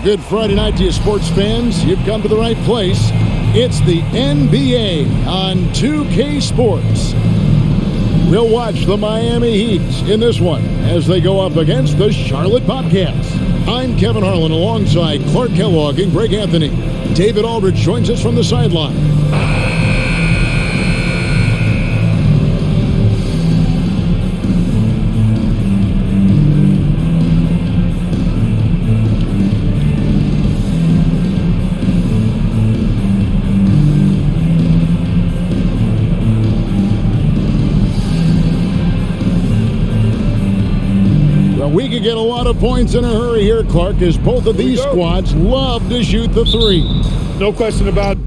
Good Friday night to you, sports fans. You've come to the right place. It's the NBA on 2K Sports. We'll watch the Miami Heat in this one as they go up against the Charlotte Bobcats. I'm Kevin Harlan alongside Clark Kellogg and Greg Anthony. David Aldridge joins us from the sideline. We could get a lot of points in a hurry here, Clark, as both of these squads love to shoot the three. No question about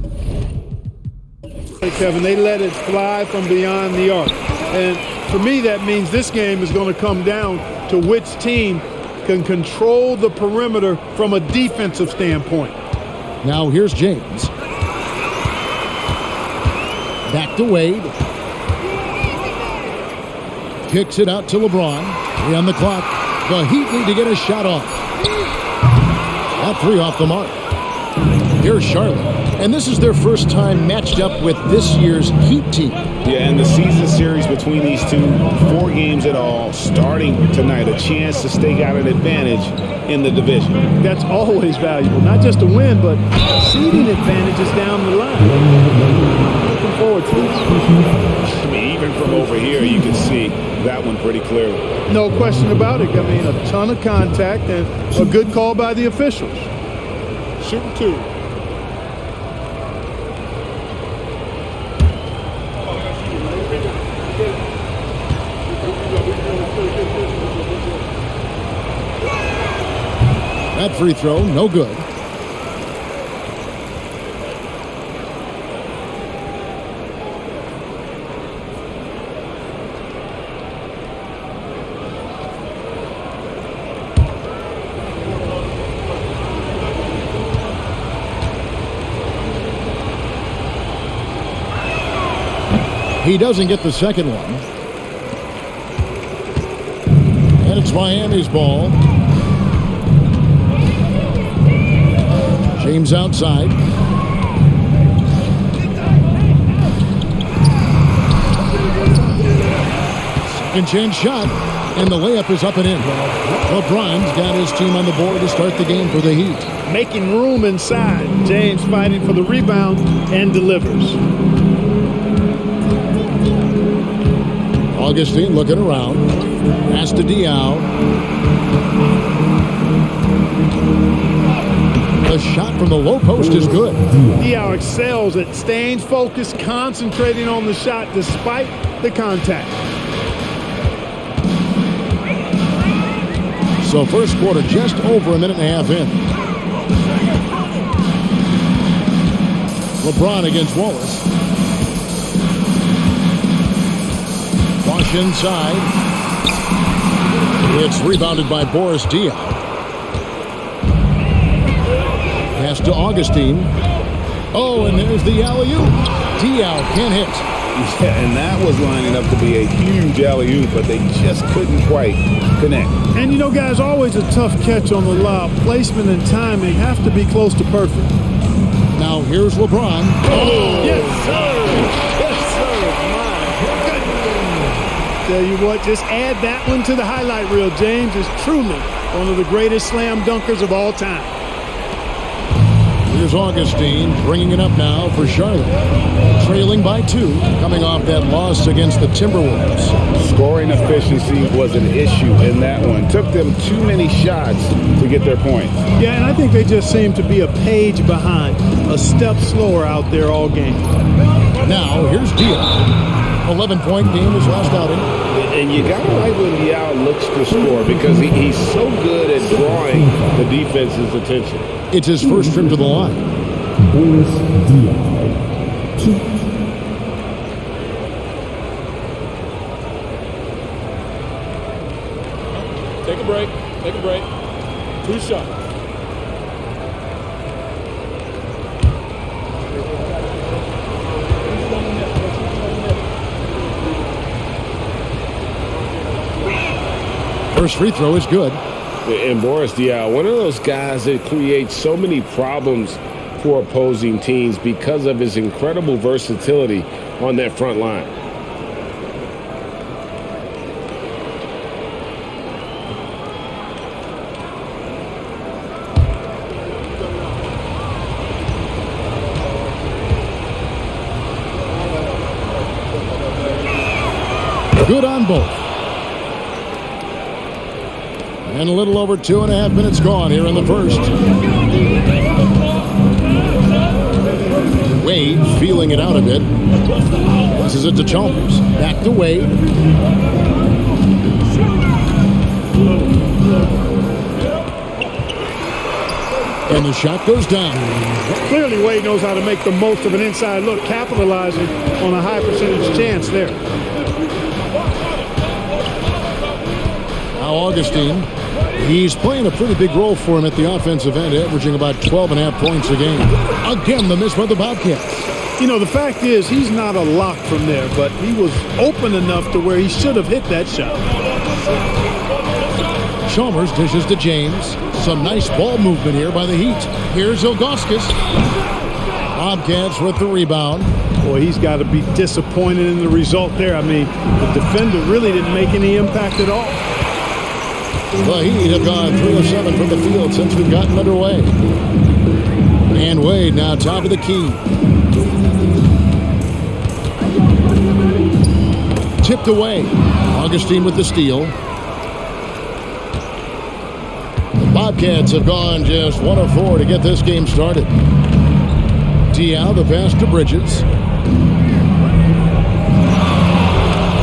it, Kevin. They let it fly from beyond the arc. And for me, that means this game is going to come down to which team can control the perimeter from a defensive standpoint. Now here's James. Back to Wade. Kicks it out to LeBron. 3 on the clock. The Heat need to get a shot off. That 3 off the mark. Here's Charlotte. And this is their first time matched up with this year's Heat team. Yeah, and the season series between these two, 4 games in all, starting tonight, a chance to stake out an advantage in the division. That's always valuable, not just a win, but seeding advantages down the line. Looking forward to this. I mean, even from over here, you can see that one pretty clearly. No question about it. I mean, a ton of contact and a good call by the officials. Shooting 2. That free throw, no good. He doesn't get the second one. And it's Miami's ball. James outside. Second chance shot. And the layup is up and in. LeBron's got his team on the board to start the game for the Heat. Making room inside. James fighting for the rebound and delivers. Augustine looking around. Pass to Diaw. The shot from the low post is good. Diaw excels at staying focused, concentrating on the shot despite the contact. So first quarter just over a minute and a half in. LeBron against Wallace. Bosh inside. It's rebounded by Boris Diaw. Pass to Augustine. Oh, and there's the alley-oop. Diaw can't hit. Yeah, and that was lining up to be a huge alley-oop, but they just couldn't quite connect. And you know, guys, always a tough catch on the lob. Placement and timing have to be close to perfect. Now here's LeBron. Oh, yes, sir. Yes, sir. My goodness. Tell you what, just add that one to the highlight reel. James is truly one of the greatest slam dunkers of all time. Here's Augustine bringing it up now for Charlotte. Trailing by 2, coming off that loss against the Timberwolves. Scoring efficiency was an issue in that one. Took them too many shots to get their points. Yeah, and I think they just seem to be a page behind, a step slower out there all game. Now, here's Diaw. 11-point game his last outing. And you got to like when Diaw looks to score because he's so good at drawing the defense's attention. It's his first trip to the line. Boris Diaw. 2. Take a break. Take a break. 2 shots. First free throw is good. And Boris Diaw, one of those guys that creates so many problems for opposing teams because of his incredible versatility on that front line. Good on both. And a little over 2.5 minutes gone here in the first. Wade feeling it out a bit. Passes it to Chalmers. Back to Wade. And the shot goes down. Clearly, Wade knows how to make the most of an inside look, capitalizing on a high percentage chance there. Now Augustine, he's playing a pretty big role for him at the offensive end, averaging about 12.5 points a game. Again, the miss by the Bobcats. You know, the fact is he's not a lock from there, but he was open enough to where he should have hit that shot. Chalmers dishes to James. Some nice ball movement here by the Heat. Here's Ilgauskas. Bobcats with the rebound. Boy, he's got to be disappointed in the result there. I mean, the defender really didn't make any impact at all. The Heat have gone 3 of 7 from the field since we've gotten underway. And Wade now top of the key. Tipped away. Augustine with the steal. The Bobcats have gone just 1 of 4 to get this game started. Diaw, the pass to Bridges.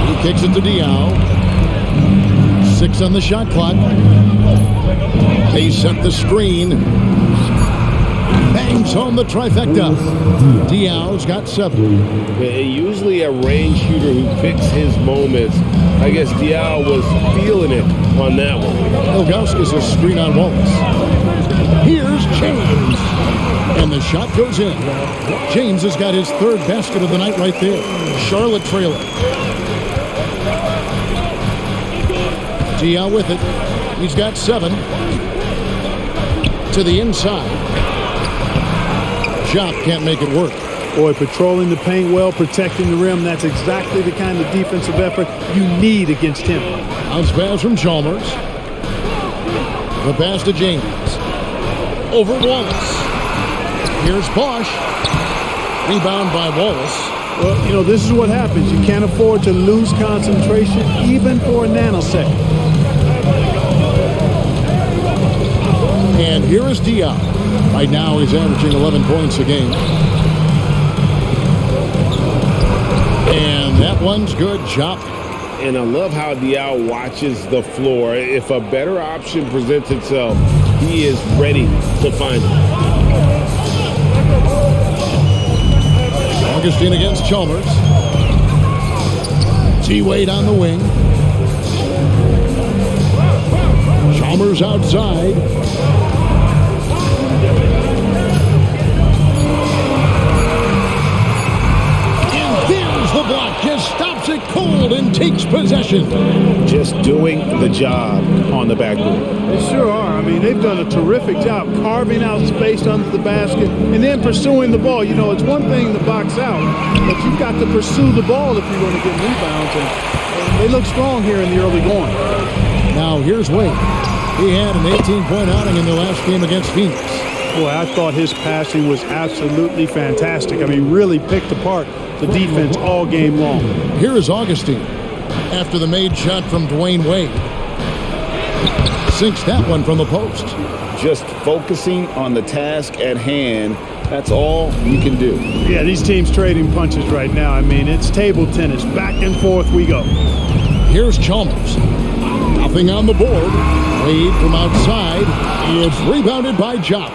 He kicks it to Diaw. 6 on the shot clock. They set the screen. Bangs home the trifecta. Diaw's got 7. Usually a range shooter who picks his moments. I guess Diaw was feeling it on that one. Ilgauskas a screen on Wallace. Here's James. And the shot goes in. James has got his 3rd basket of the night right there. Charlotte trailing. Diaw with it. He's got 7. To the inside. Jop can't make it work. Boy, patrolling the paint well, protecting the rim. That's exactly the kind of defensive effort you need against him. Bounce pass from Chalmers. The pass to James. Over Wallace. Here's Bosch. Rebound by Wallace. Well, you know, this is what happens. You can't afford to lose concentration even for a nanosecond. And here is Diaw. Right now he's averaging 11 points a game. And that one's good. Jop. And I love how Diaw watches the floor. If a better option presents itself, he is ready to find it. Augustine against Chalmers. T-Wade on the wing. Chalmers outside. And there's the block. Just stops it cold and takes possession. Just doing the job on the backboard. They sure are. I mean, they've done a terrific job carving out space under the basket and then pursuing the ball. You know, it's one thing to box out, but you've got to pursue the ball if you're going to get rebounds. And they look strong here in the early going. Now here's Wade. He had an 18-point outing in the last game against Phoenix. Boy, I thought his passing was absolutely fantastic. I mean, really picked apart the defense all game long. Here is Augustine after the made shot from Dwayne Wade. Sinks that one from the post. Just focusing on the task at hand. That's all you can do. Yeah, these teams trading punches right now. I mean, it's table tennis. Back and forth we go. Here's Chalmers. Nothing on the board. Wade from outside. It's rebounded by Jop.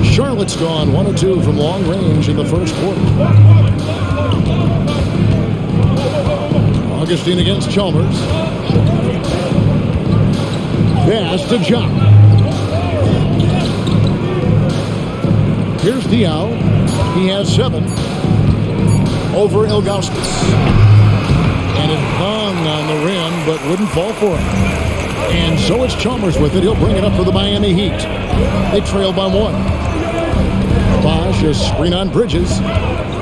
Charlotte's gone 1 of 2 from long range in the first quarter. Augustine against Chalmers. Pass to Jop. Here's Diaw. He has 7 over Ilgauskas. And it hung on the rim, but wouldn't fall for him. And so it's Chalmers with it. He'll bring it up for the Miami Heat. They trail by 1. Bosch, a screen on Bridges.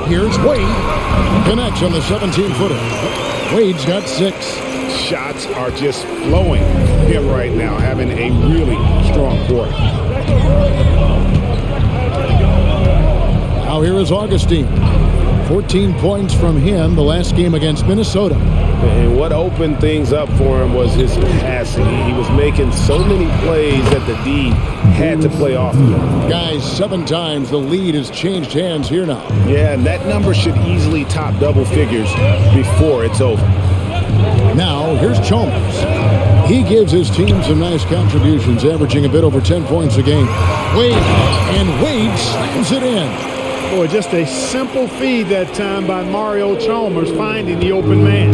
Here's Wade. Connects on the 17-footer. Wade's got 6. Shots are just flowing from him right now, having a really strong quarter. Now here is Augustine. 14 points from him the last game against Minnesota. And what opened things up for him was his passing. He was making so many plays that the D had to play off of him. Guys, 7 times the lead has changed hands here now. Yeah, and that number should easily top double figures before it's over. Now, here's Chalmers. He gives his team some nice contributions, averaging a bit over 10 points a game. Wade slams it in. Boy, just a simple feed that time by Mario Chalmers finding the open man.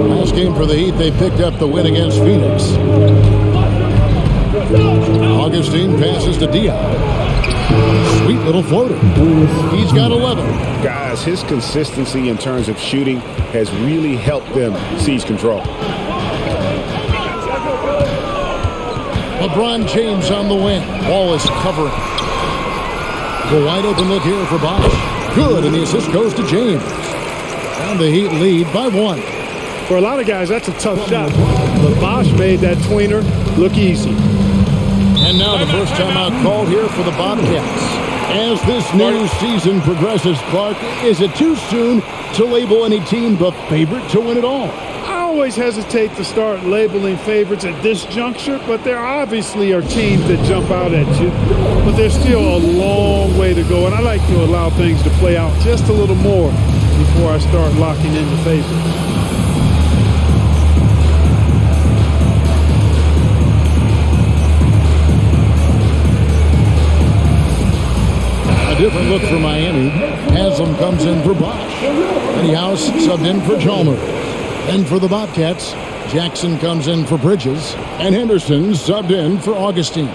Last game for the Heat, they picked up the win against Phoenix. Augustine passes to Diop. Sweet little floater. He's got 11. Guys, his consistency in terms of shooting has really helped them seize control. LeBron James on the wing. Wallace covering. The wide open look here for Bosch. Good, and the assist goes to James. And the Heat lead by 1. For a lot of guys, that's a tough shot. But Bosch made that tweener look easy. And now the first timeout called here for the Bobcats. As this new season progresses, Clark, is it too soon to label any team the favorite to win it all? I always hesitate to start labeling favorites at this juncture, but there obviously are teams that jump out at you. But there's still a long way to go, and I like to allow things to play out just a little more before I start locking in the favorites. A different look for Miami. Haslam comes in for Bosch. Eddie House subbed in for Chalmers. And for the Bobcats, Jackson comes in for Bridges. And Henderson subbed in for Augustine.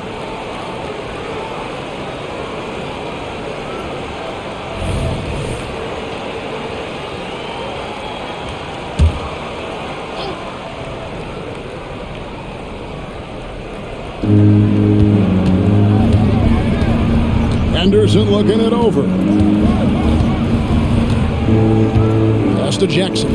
Henderson looking it over. Pass to Jackson.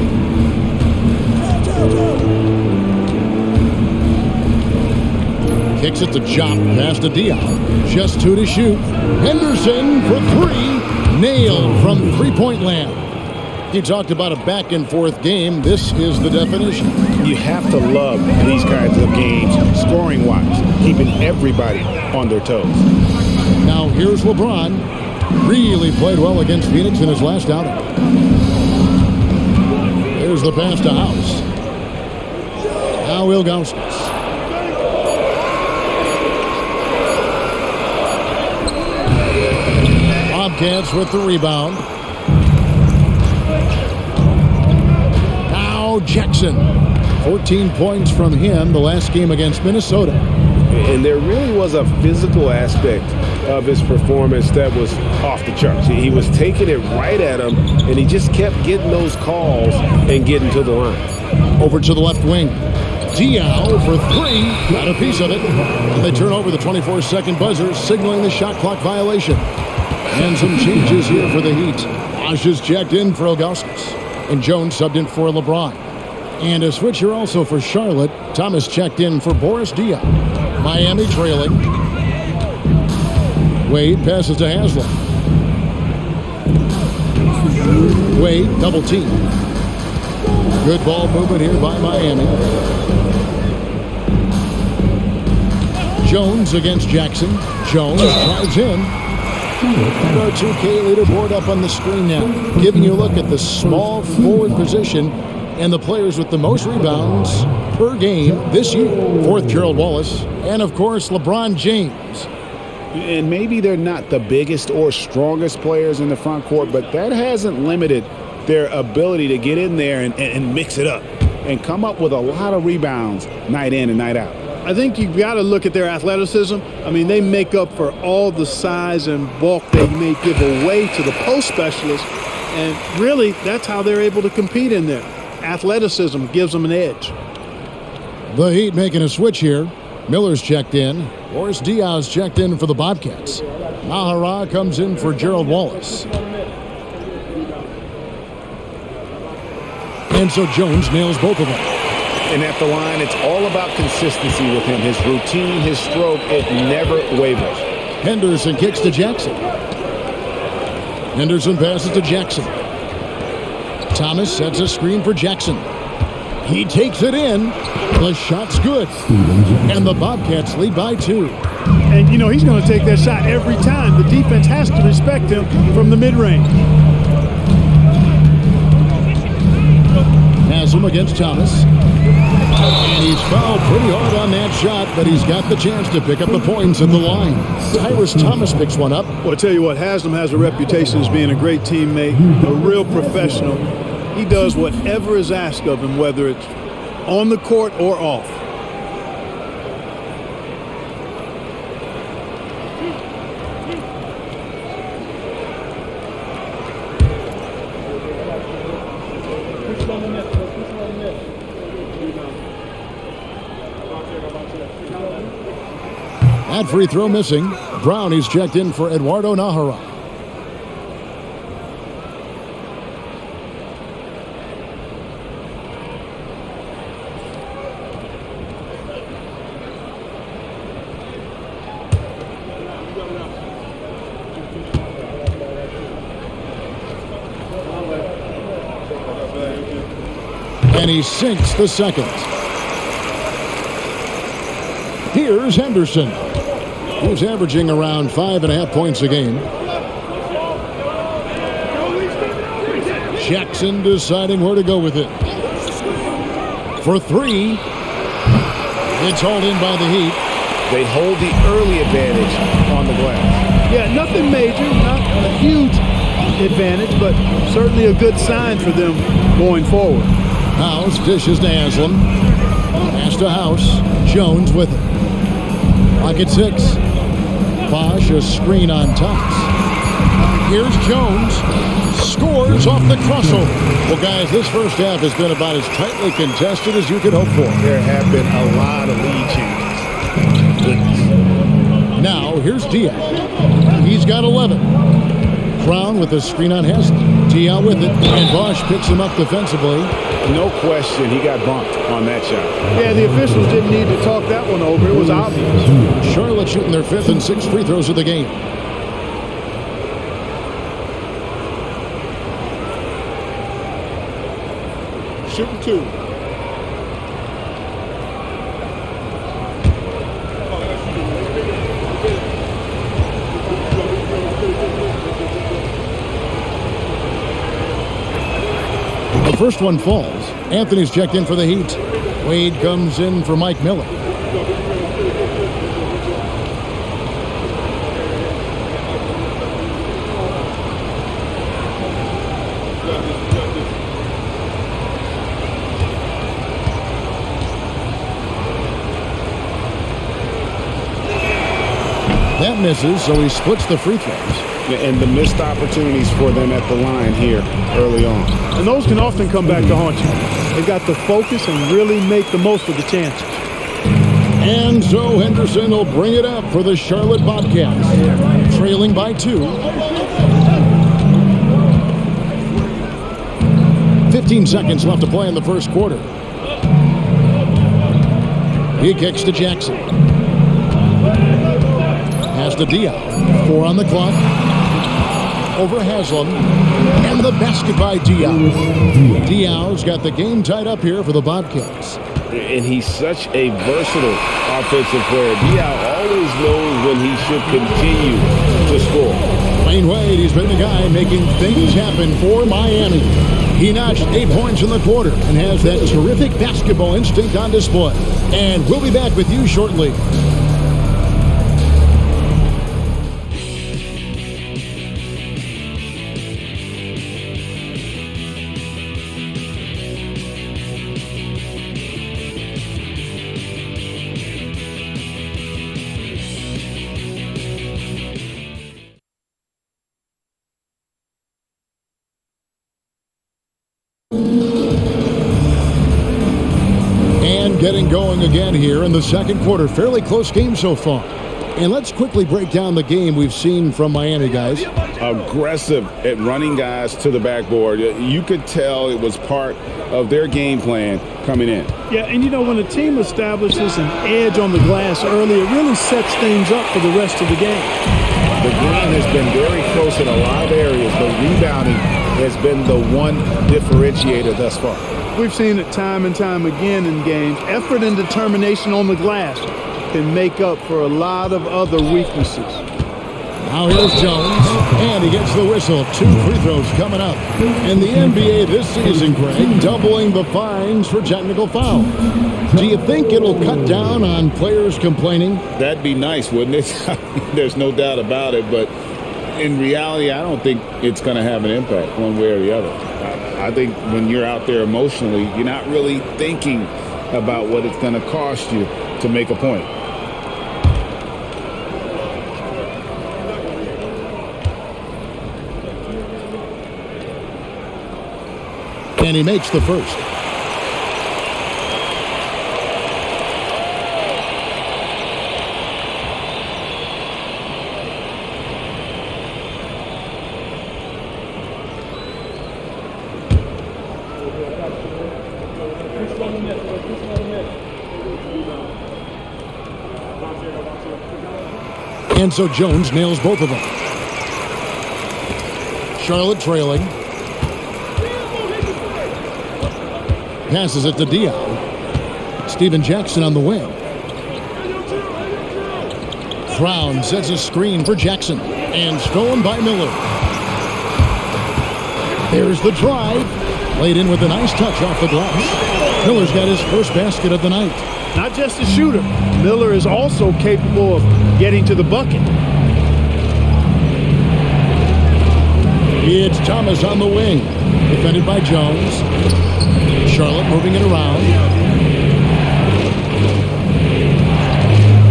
Kicks it to Jop. Pass to Diop. Just 2 to shoot. Henderson for 3. Nailed from three-point land. You talked about a back-and-forth game. This is the definition. You have to love these kinds of games, scoring-wise, keeping everybody on their toes. Now here's LeBron. Really played well against Phoenix in his last outing. Here's the pass to House. Now Ilgauskas. Bobcats with the rebound. Now Jackson. 14 points from him the last game against Minnesota. And there really was a physical aspect of his performance that was off the charts. He was taking it right at him, and he just kept getting those calls and getting to the line. Over to the left wing. Diao for 3. Got a piece of it. And they turn over the 24-second buzzer, signaling the shot clock violation. And some changes here for the Heat. Bosch is checked in for Ilgauskas. And Jones subbed in for LeBron. And a switcher also for Charlotte. Thomas checked in for Boris Diaw. Miami trailing. Wade passes to Haslam. Wade double team. Good ball movement here by Miami. Jones against Jackson. Jones drives in. And our 2K leaderboard up on the screen now, giving you a look at the small forward position and the players with the most rebounds per game this year. Fourth, Gerald Wallace, and of course, LeBron James. And maybe they're not the biggest or strongest players in the front court, but that hasn't limited their ability to get in there and mix it up and come up with a lot of rebounds night in and night out. I think you've got to look at their athleticism. I mean, they make up for all the size and bulk they may give away to the post specialists. And really, that's how they're able to compete in there. Athleticism gives them an edge. The Heat making a switch here. Miller's checked in. Boris Diaz checked in for the Bobcats. Nahara comes in for Gerald Wallace. And so Jones nails both of them. And at the line, it's all about consistency with him. His routine, his stroke, it never wavers. Henderson kicks to Jackson. Henderson passes to Jackson. Thomas sets a screen for Jackson. He takes it in. The shot's good. And the Bobcats lead by 2. And, you know, he's going to take that shot every time. The defense has to respect him from the mid-range. Haslam against Thomas. And he's fouled pretty hard on that shot, but he's got the chance to pick up the points at the line. Tyrus Thomas picks one up. Well, I tell you what, Haslam has a reputation as being a great teammate, a real professional. He does whatever is asked of him, whether it's on the court or off. That free throw missing. Brown is checked in for Eduardo Nahara. And he sinks the second. Here's Henderson, who's averaging around 5.5 points a game. Jackson deciding where to go with it. For 3. It's hauled in by the Heat. They hold the early advantage on the glass. Yeah, nothing major, not a huge advantage, but certainly a good sign for them going forward. House dishes to Haslam. Pass to House. Jones with it. Pocket 6. Bosch a screen on Thomas. Here's Jones. Scores off the crossover. Well, guys, this first half has been about as tightly contested as you could hope for. There have been a lot of lead changes. Goodness. Now, here's Diaz. He's got 11. Brown with the screen on Haslam. Diaz with it. And Bosch picks him up defensively. No question, he got bumped on that shot. Yeah, the officials didn't need to talk that one over. It was obvious. Charlotte shooting their 5th and 6th free throws of the game. Shooting 2. The first one falls. Anthony's checked in for the Heat. Wade comes in for Mike Miller. That misses, so he splits the free throws. And the missed opportunities for them at the line here early on. And those can often come back to haunt you. They've got to focus and really make the most of the chances. And so Henderson will bring it up for the Charlotte Bobcats, trailing by 2. 15 seconds left to play in the first quarter. He kicks to Jackson. Pass to Diaz. 4 on the clock. Over Haslam. And the basket by Diaz. Diaz got the game tied up here for the Bobcats. And he's such a versatile offensive player. Diaz always knows when he should continue to score. Wayne Wade, he's been the guy making things happen for Miami. He notched 8 points in the quarter and has that terrific basketball instinct on display. And we'll be back with you shortly. getting going again here in the second quarter. Fairly close game so far. And let's quickly break down the game we've seen from Miami, guys. Aggressive at running guys to the backboard. You could tell it was part of their game plan coming in. Yeah, and you know, when a team establishes an edge on the glass early, it really sets things up for the rest of the game. The game has been very close in a lot of areas, but rebounding has been the one differentiator thus far. We've seen it time and time again in games. Effort and determination on the glass can make up for a lot of other weaknesses. Now here's Jones, and he gets the whistle. 2 free throws coming up. In the NBA this season, Greg, doubling the fines for technical fouls. Do you think it'll cut down on players complaining? That'd be nice, wouldn't it? There's no doubt about it, but in reality, I don't think it's going to have an impact one way or the other. I think when you're out there emotionally, you're not really thinking about what it's going to cost you to make a point. And he makes the first. And so Jones nails both of them. Charlotte trailing. Passes it to Diaw. Steven Jackson on the wing. Brown sets a screen for Jackson. And stolen by Miller. There's the drive. Played in with a nice touch off the glass. Miller's got his first basket of the night. Not just a shooter, Miller is also capable of getting to the bucket. It's Thomas on the wing. Defended by Jones. Charlotte moving it around.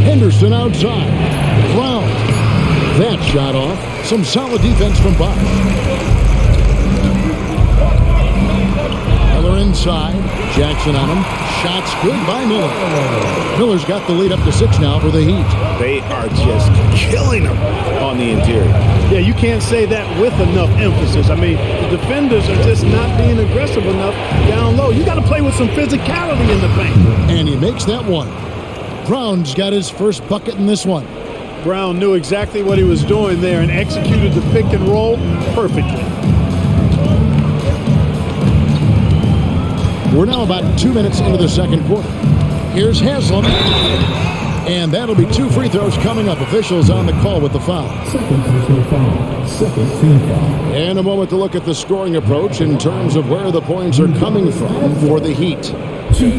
Henderson outside. Brown. That shot off. Some solid defense from Bosch. Miller inside. Jackson on him. Shots good by Miller. Miller's got the lead up to 6 now for the Heat. They are just killing them on the interior. Yeah, you can't say that with enough emphasis. I mean, the defenders are just not being aggressive enough down low. You got to play with some physicality in the paint. And he makes that one. Brown's got his first bucket in this one. Brown knew exactly what he was doing there and executed the pick and roll perfectly. We're now about 2 minutes into the second quarter. Here's Haslam. And that'll be 2 free throws coming up. Officials on the call with the foul. Second team foul. Second team foul. And a moment to look at the scoring approach in terms of where the points are coming from for the Heat.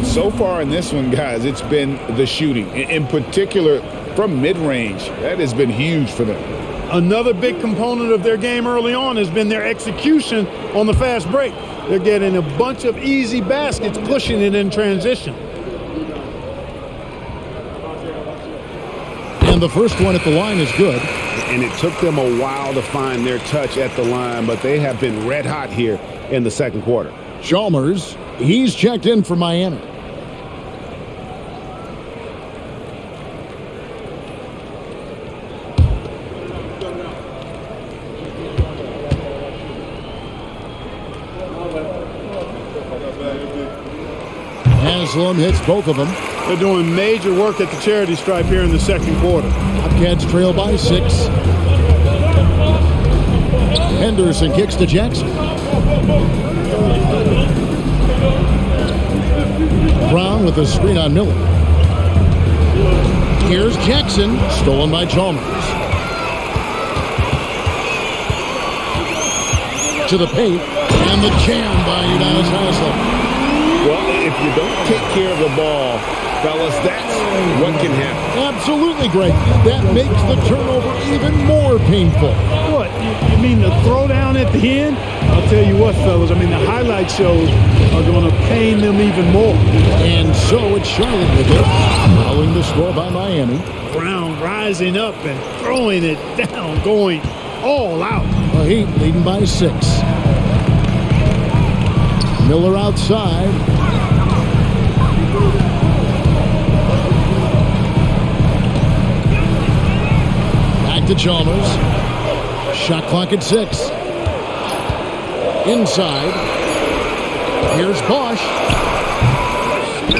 So far in this one, guys, it's been the shooting. In particular, from mid-range. That has been huge for them. Another big component of their game early on has been their execution on the fast break. They're getting a bunch of easy baskets, pushing it in transition. And the first one at the line is good. And it took them a while to find their touch at the line, but they have been red hot here in the second quarter. Chalmers, he's checked in for Miami. Haslam hits both of them. They're doing major work at the charity stripe here in the second quarter. Bobcats trail by 6. Henderson kicks to Jackson. Brown with a screen on Miller. Here's Jackson, stolen by Chalmers. To the paint, and the jam by Udonis Haslam. Well, if you don't take care of the ball, fellas, that's what can happen. Absolutely, Greg. That makes the turnover even more painful. What? You mean the throwdown at the end? I'll tell you what, fellas. I mean, the highlight shows are going to pain them even more. And so it's Charlotte with it, following the score by Miami. Brown rising up and throwing it down, going all out. The Heat leading by 6. Miller outside. Back to Chalmers. Shot clock at 6. Inside. Here's Bosch.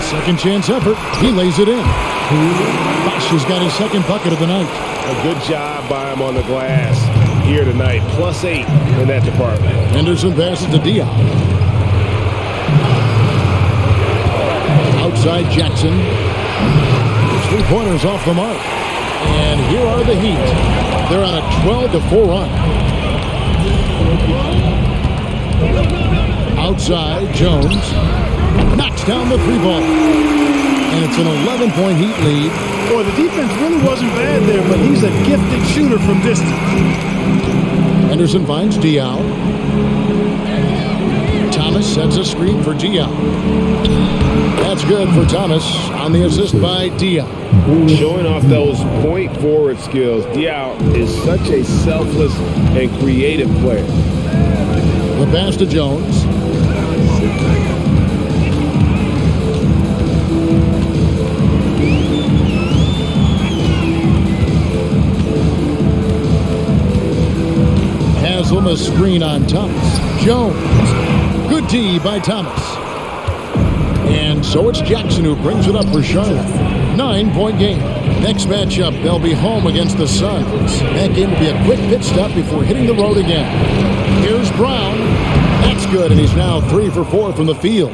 Second chance effort. He lays it in. Bosch has got his second bucket of the night. A good job by him on the glass here tonight. +8 in that department. Henderson passes to Diop. Outside Jackson. 3-pointers off the mark. And here are the Heat. They're on a 12-4 run. Outside Jones. Knocks down the 3-ball. And it's an 11-point Heat lead. Boy, the defense really wasn't bad there, but he's a gifted shooter from distance. Henderson finds Diop. Thomas sets a screen for Diop. That's good for Thomas on the assist by Diop. Showing off those point forward skills. Diop is such a selfless and creative player. The pass to Jones. Haslam a screen on Thomas. Jones. Good D by Thomas. And so it's Jackson who brings it up for Charlotte. 9-point game. Next matchup, they'll be home against the Suns. That game will be a quick pit stop before hitting the road again. Here's Brown. That's good, and he's now 3 for 4 from the field.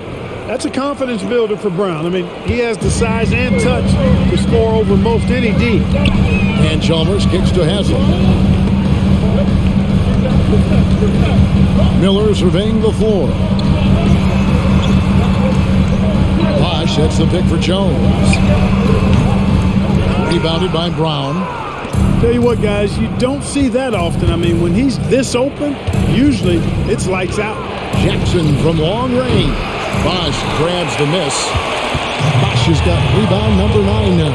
That's a confidence builder for Brown. I mean, he has the size and touch to score over most any D. And Chalmers kicks to Haslam. Miller surveying the floor. Bosch sets the pick for Jones. Rebounded by Brown. Tell you what, guys, you don't see that often. I mean, when he's this open, usually it's lights out. Jackson from long range. Bosch grabs the miss. Bosch has got rebound number 9 now.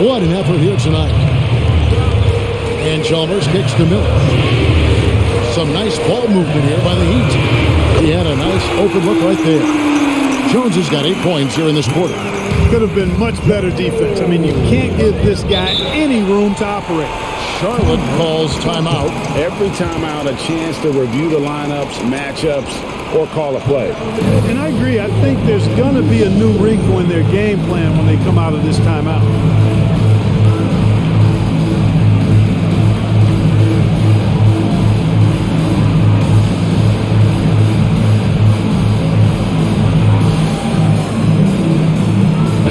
What an effort here tonight. And Chalmers kicks to Miller. Some nice ball movement here by the Heat. He had a nice open look right there. Jones has got 8 points here in this quarter. Could have been much better defense. I mean, you can't give this guy any room to operate. Charlotte calls timeout. Every timeout, a chance to review the lineups, matchups, or call a play. And I agree. I think there's going to be a new wrinkle in their game plan when they come out of this timeout.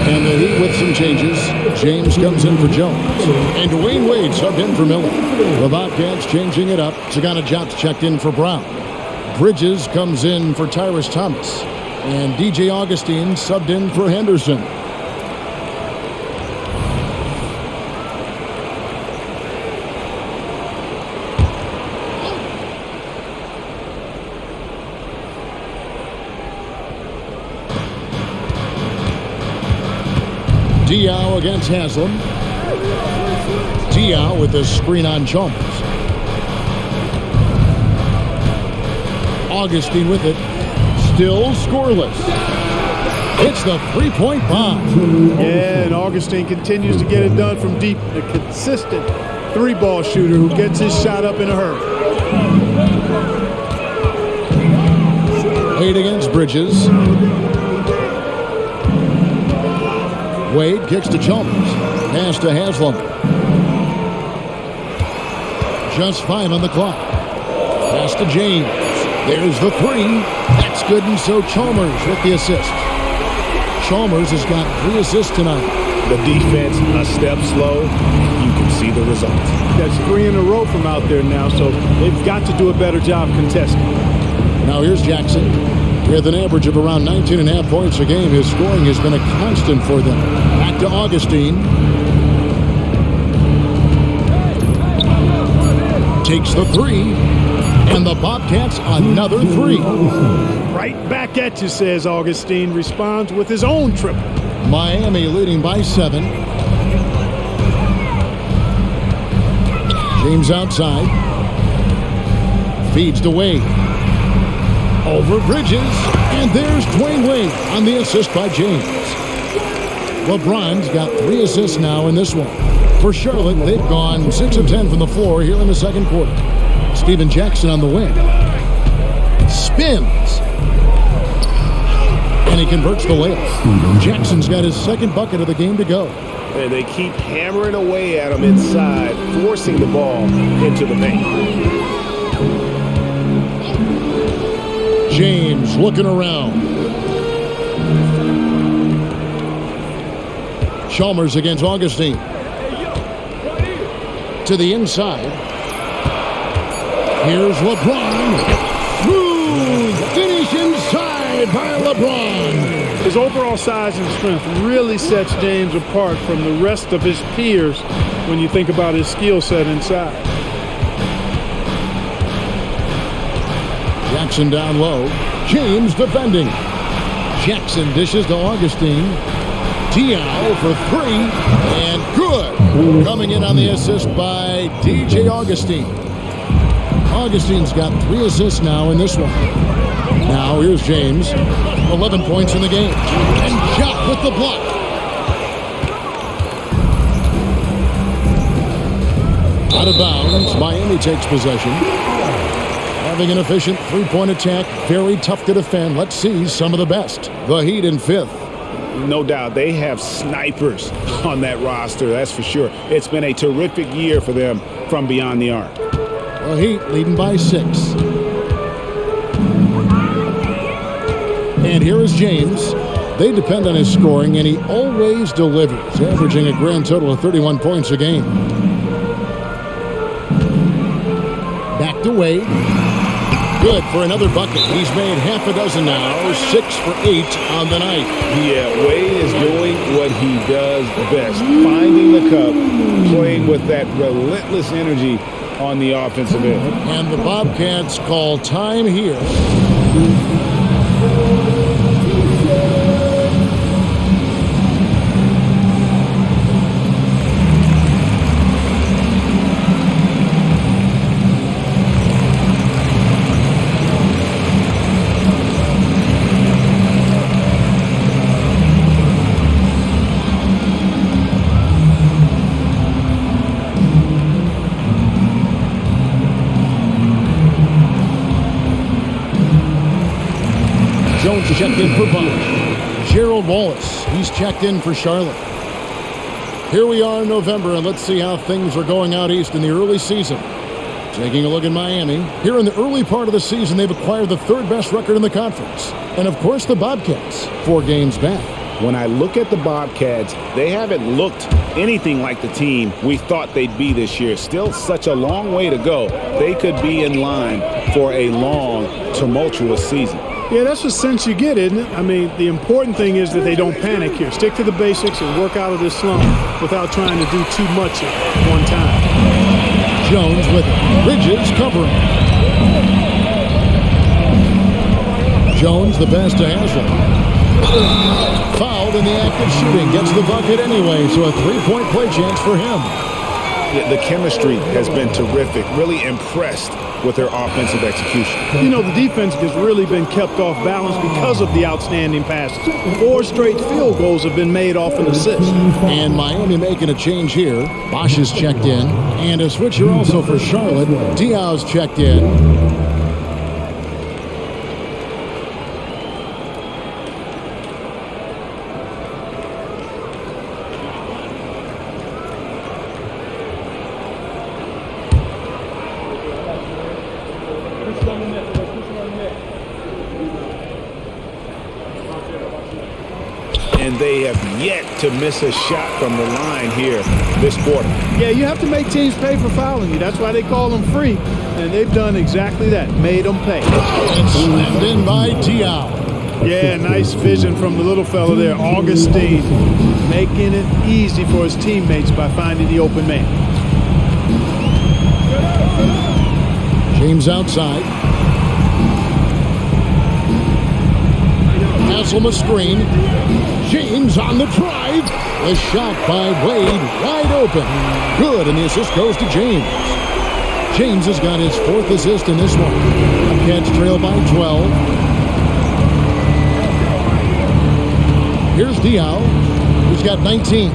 And the Heat with some changes. James comes in for Jones. And Dwayne Wade subbed in for Miller. The Bobcats changing it up. Sagana Jopps checked in for Brown. Bridges comes in for Tyrus Thomas. And DJ Augustine subbed in for Henderson. Diaw against Haslam. Diaw with the screen on Chalmers. Augustine with it. Still scoreless. It's the 3-point bomb. Yeah, and Augustine continues to get it done from deep. A consistent 3-ball shooter who gets his shot up in a hurry. Wade against Bridges. Wade kicks to Chalmers. Pass to Haslam. Just 5 on the clock. Pass to James. There's the 3. That's good, and so Chalmers with the assist. Chalmers has got 3 assists tonight. The defense a step slow. You can see the results. That's 3 in a row from out there now, so they've got to do a better job contesting. Now here's Jackson. With an average of around 19.5 points a game, his scoring has been a constant for them. Back to Augustine. Takes the 3. And the Bobcats another 3. Right back at you, says Augustine. Responds with his own triple. Miami leading by 7. James outside. Feeds to Wade. Over Bridges. And there's Dwayne Wade on the assist by James. LeBron's got 3 assists now in this one. For Charlotte, they've gone 6 of 10 from the floor here in the second quarter. Steven Jackson on the wing. Spins. And he converts the layup. Jackson's got his second bucket of the game to go. And they keep hammering away at him inside, forcing the ball into the paint. James looking around. Chalmers against Augustine. To the inside. Here's LeBron. Smooth finish inside by LeBron. His overall size and strength really sets James apart from the rest of his peers when you think about his skill set inside. Jackson down low. James defending. Jackson dishes to Augustine. Diao for 3. And good. Coming in on the assist by DJ Augustine. Augustine's got 3 assists now in this one. Now here's James. 11 points in the game. And shot with the block. Out of bounds. Miami takes possession. Having an efficient three-point attack. Very tough to defend. Let's see some of the best. The Heat in 5th. No doubt they have snipers on that roster, that's for sure. It's been a terrific year for them from beyond the arc. The Heat leading by 6. And here is James. They depend on his scoring, and he always delivers, averaging a grand total of 31 points a game. Back to Wade. Good for another bucket. He's made half a dozen now, 6 for 8 on the night. Yeah, Wade is doing what he does best, finding the cup, playing with that relentless energy on the offensive end. And the Bobcats call time here. Jones checked in for Bosch. Gerald Wallace, he's checked in for Charlotte. Here we are in November, and let's see how things are going out east in the early season. Taking a look at Miami. Here in the early part of the season, they've acquired the 3rd best record in the conference. And of course, the Bobcats, 4 games back. When I look at the Bobcats, they haven't looked anything like the team we thought they'd be this year. Still such a long way to go. They could be in line for a long, tumultuous season. Yeah, that's the sense you get, isn't it? I mean, the important thing is that they don't panic here. Stick to the basics and work out of this slump without trying to do too much at one time. Jones with it. Bridges covering. Jones the pass to Haslem. Fouled in the act of shooting. Gets the bucket anyway, so a 3-point play chance for him. Yeah, the chemistry has been terrific. Really impressed with their offensive execution. You know, the defense has really been kept off balance because of the outstanding passes. 4 straight field goals have been made off an assist. And Miami making a change here. Bosch is checked in. And a switcher also for Charlotte. Diaw's checked in. And they have yet to miss a shot from the line here this quarter. Yeah, you have to make teams pay for fouling you. That's why they call them free. And they've done exactly that, made them pay. It's slammed in by Diaw. Yeah, nice vision from the little fella there, Augustine, making it easy for his teammates by finding the open man. James outside. Haslem a screen. James on the drive. A shot by Wade, wide open. Good, and the assist goes to James. James has got his 4th assist in this one. Bobcats trail by 12. Here's Diaw, who's got 19.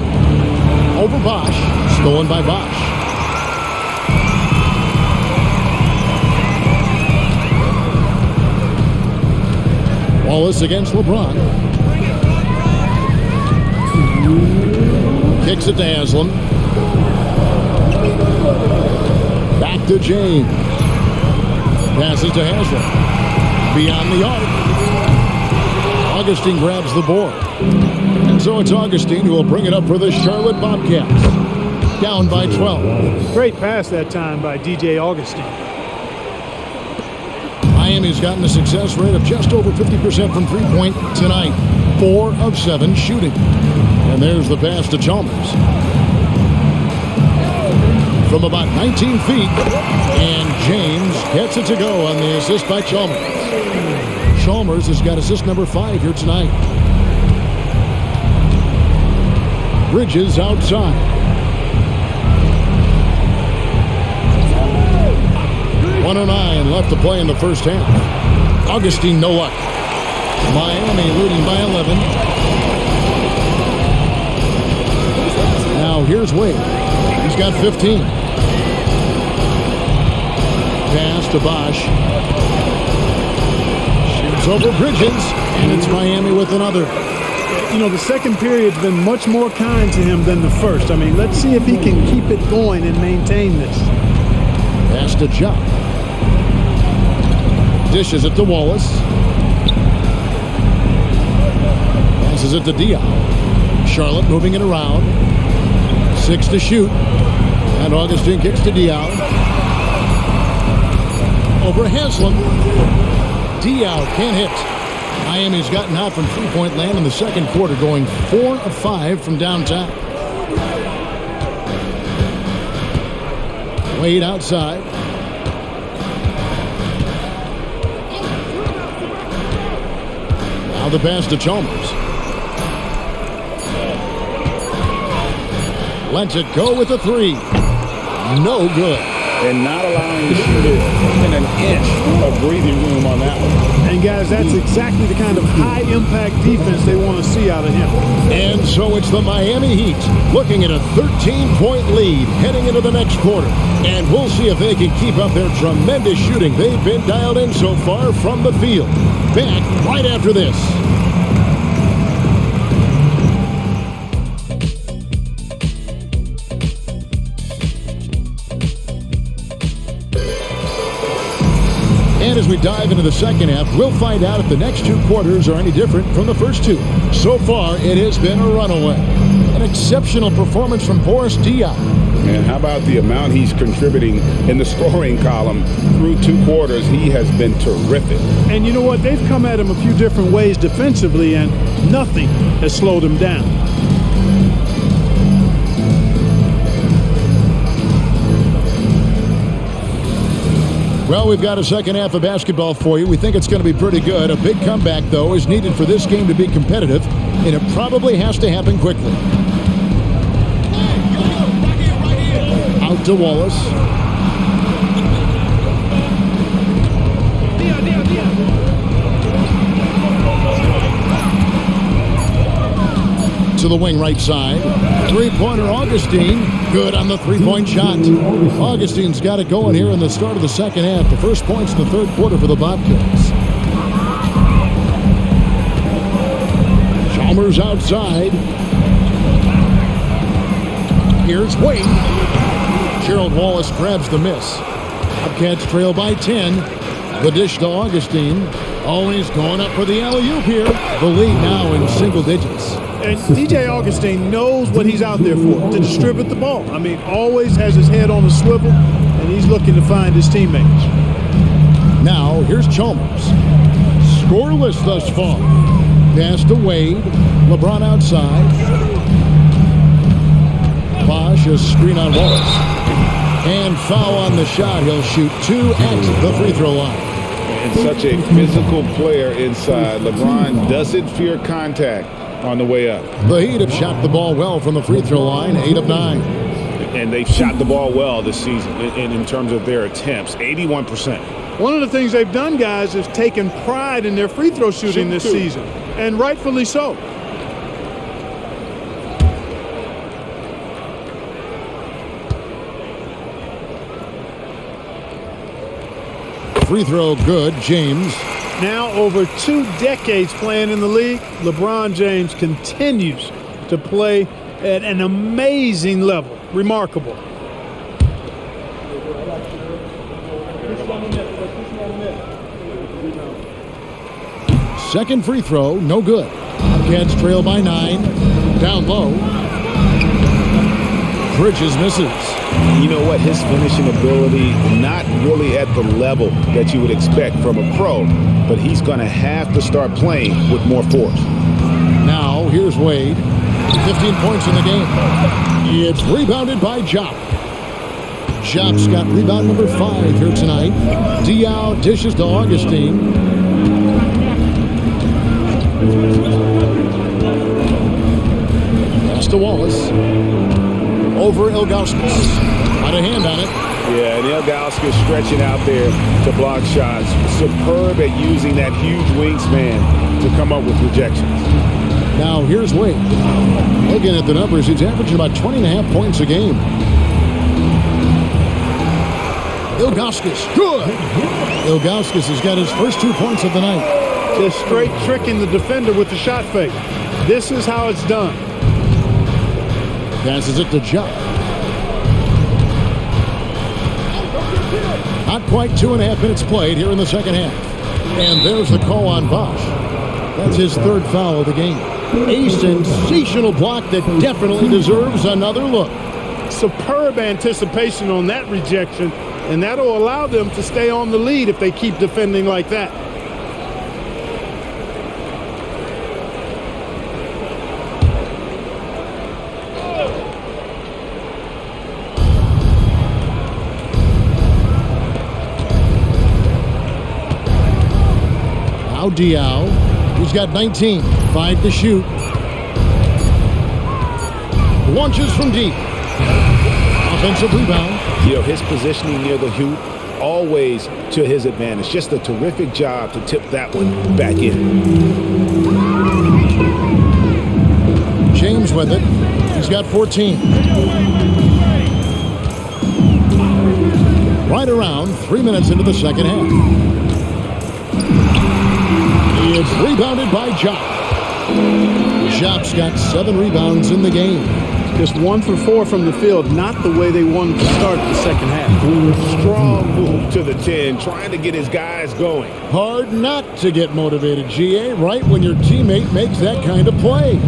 Over Bosch. Stolen by Bosch. Wallace against LeBron. Kicks it to Haslam. Back to James. Passes to Haslam. Beyond the arc. Augustine grabs the board. And so it's Augustine who will bring it up for the Charlotte Bobcats. Down by 12. Great pass that time by DJ Augustine. Miami's gotten a success rate of just over 50% from three-point tonight. 4 of 7 shooting. And there's the pass to Chalmers. From about 19 feet. And James gets it to go on the assist by Chalmers. Chalmers has got assist number 5 here tonight. Bridges outside. 1:09 left to play in the first half. Augustine, no luck. Miami leading by 11. Now here's Wade. He's got 15. Pass to Bosch. Shoots over Bridges, and it's Miami with another. You know, the second period's been much more kind to him than the first. I mean, let's see if he can keep it going and maintain this. Pass to Jock. Dishes it to Wallace. Passes it to Diop. Charlotte moving it around. 6 to shoot. And Augustine kicks to Diop. Over Haslam. Diop can't hit. Miami's gotten hot from three-point land in the second quarter, going 4 of 5 from downtown. Wade outside. Now the pass to Chalmers. Lets it go with a 3. No good. And not allowing even an inch of breathing room on that one. And guys, that's exactly the kind of high-impact defense they want to see out of him. And so it's the Miami Heat looking at a 13-point lead heading into the next quarter. And we'll see if they can keep up their tremendous shooting they've been dialed in so far from the field. Back right after this. And as we dive into the second half, we'll find out if the next 2 quarters are any different from the first 2. So far, it has been a runaway. An exceptional performance from Boris Diop. And how about the amount he's contributing in the scoring column through 2 quarters? He has been terrific. And you know what? They've come at him a few different ways defensively, and nothing has slowed him down. Well, we've got a second half of basketball for you. We think it's going to be pretty good. A big comeback, though, is needed for this game to be competitive, and it probably has to happen quickly. Out to Wallace. To the wing right side. Three-pointer Augustine. Good on the three-point shot. Augustine's got it going here in the start of the second half. The first points in the third quarter for the Bobcats. Chalmers outside. Here's Wade. Gerald Wallace grabs the miss. Bobcats trail by 10. The dish to Augustine. Always going up for the alley-oop here. The lead now in single digits. And DJ Augustine knows what he's out there for, to distribute the ball. I mean, always has his head on a swivel, and he's looking to find his teammates. Now, here's Chalmers. Scoreless thus far. Pass to Wade. LeBron outside. Bosch, a screen on Wallace. And foul on the shot. He'll shoot 2 at the free throw line. And such a physical player inside. LeBron doesn't fear contact on the way up. The Heat have shot the ball well from the free throw line, 8 of 9. And they've shot the ball well this season in terms of their attempts, 81%. One of the things they've done, guys, is taken pride in their free throw shooting this season, and rightfully so. free throw good. James. Now over 2 decades playing in the league, LeBron James continues to play at an amazing level. Remarkable. Second free throw, no good. Bobcats trail by 9. Down low. Bridges misses. You know what? His finishing ability, not really at the level that you would expect from a pro, but he's going to have to start playing with more force. Now, here's Wade. 15 points in the game. It's rebounded by Jop. Jop's got rebound number 5 here tonight. Diao dishes to Augustine. Pass to Wallace. Over Ilgauskas. Got a hand on it. Yeah, and Ilgauskas stretching out there to block shots. Superb at using that huge wingspan to come up with rejections. Now here's Wade. Looking at the numbers, he's averaging about 20.5 points a game. Ilgauskas, good. Ilgauskas has got his first 2 points of the night. Just straight tricking the defender with the shot fake. This is how it's done. Passes it to Jop. Not quite 2.5 minutes played here in the second half. And there's the call on Bosch. That's his 3rd foul of the game. A sensational block that definitely deserves another look. Superb anticipation on that rejection, and that'll allow them to stay on the lead if they keep defending like that. Now Diao. He's got 19. 5 to shoot. Launches from deep. Offensive rebound. You know, his positioning near the hoop, always to his advantage. Just a terrific job to tip that one back in. James with it. He's got 14. Right around 3 minutes into the second half. It's rebounded by Jop. Jop's got 7 rebounds in the game. Just 1 for 4 from the field, not the way they wanted to start the second half. Strong move to the 10, trying to get his guys going. Hard not to get motivated, GA, right when your teammate makes that kind of play.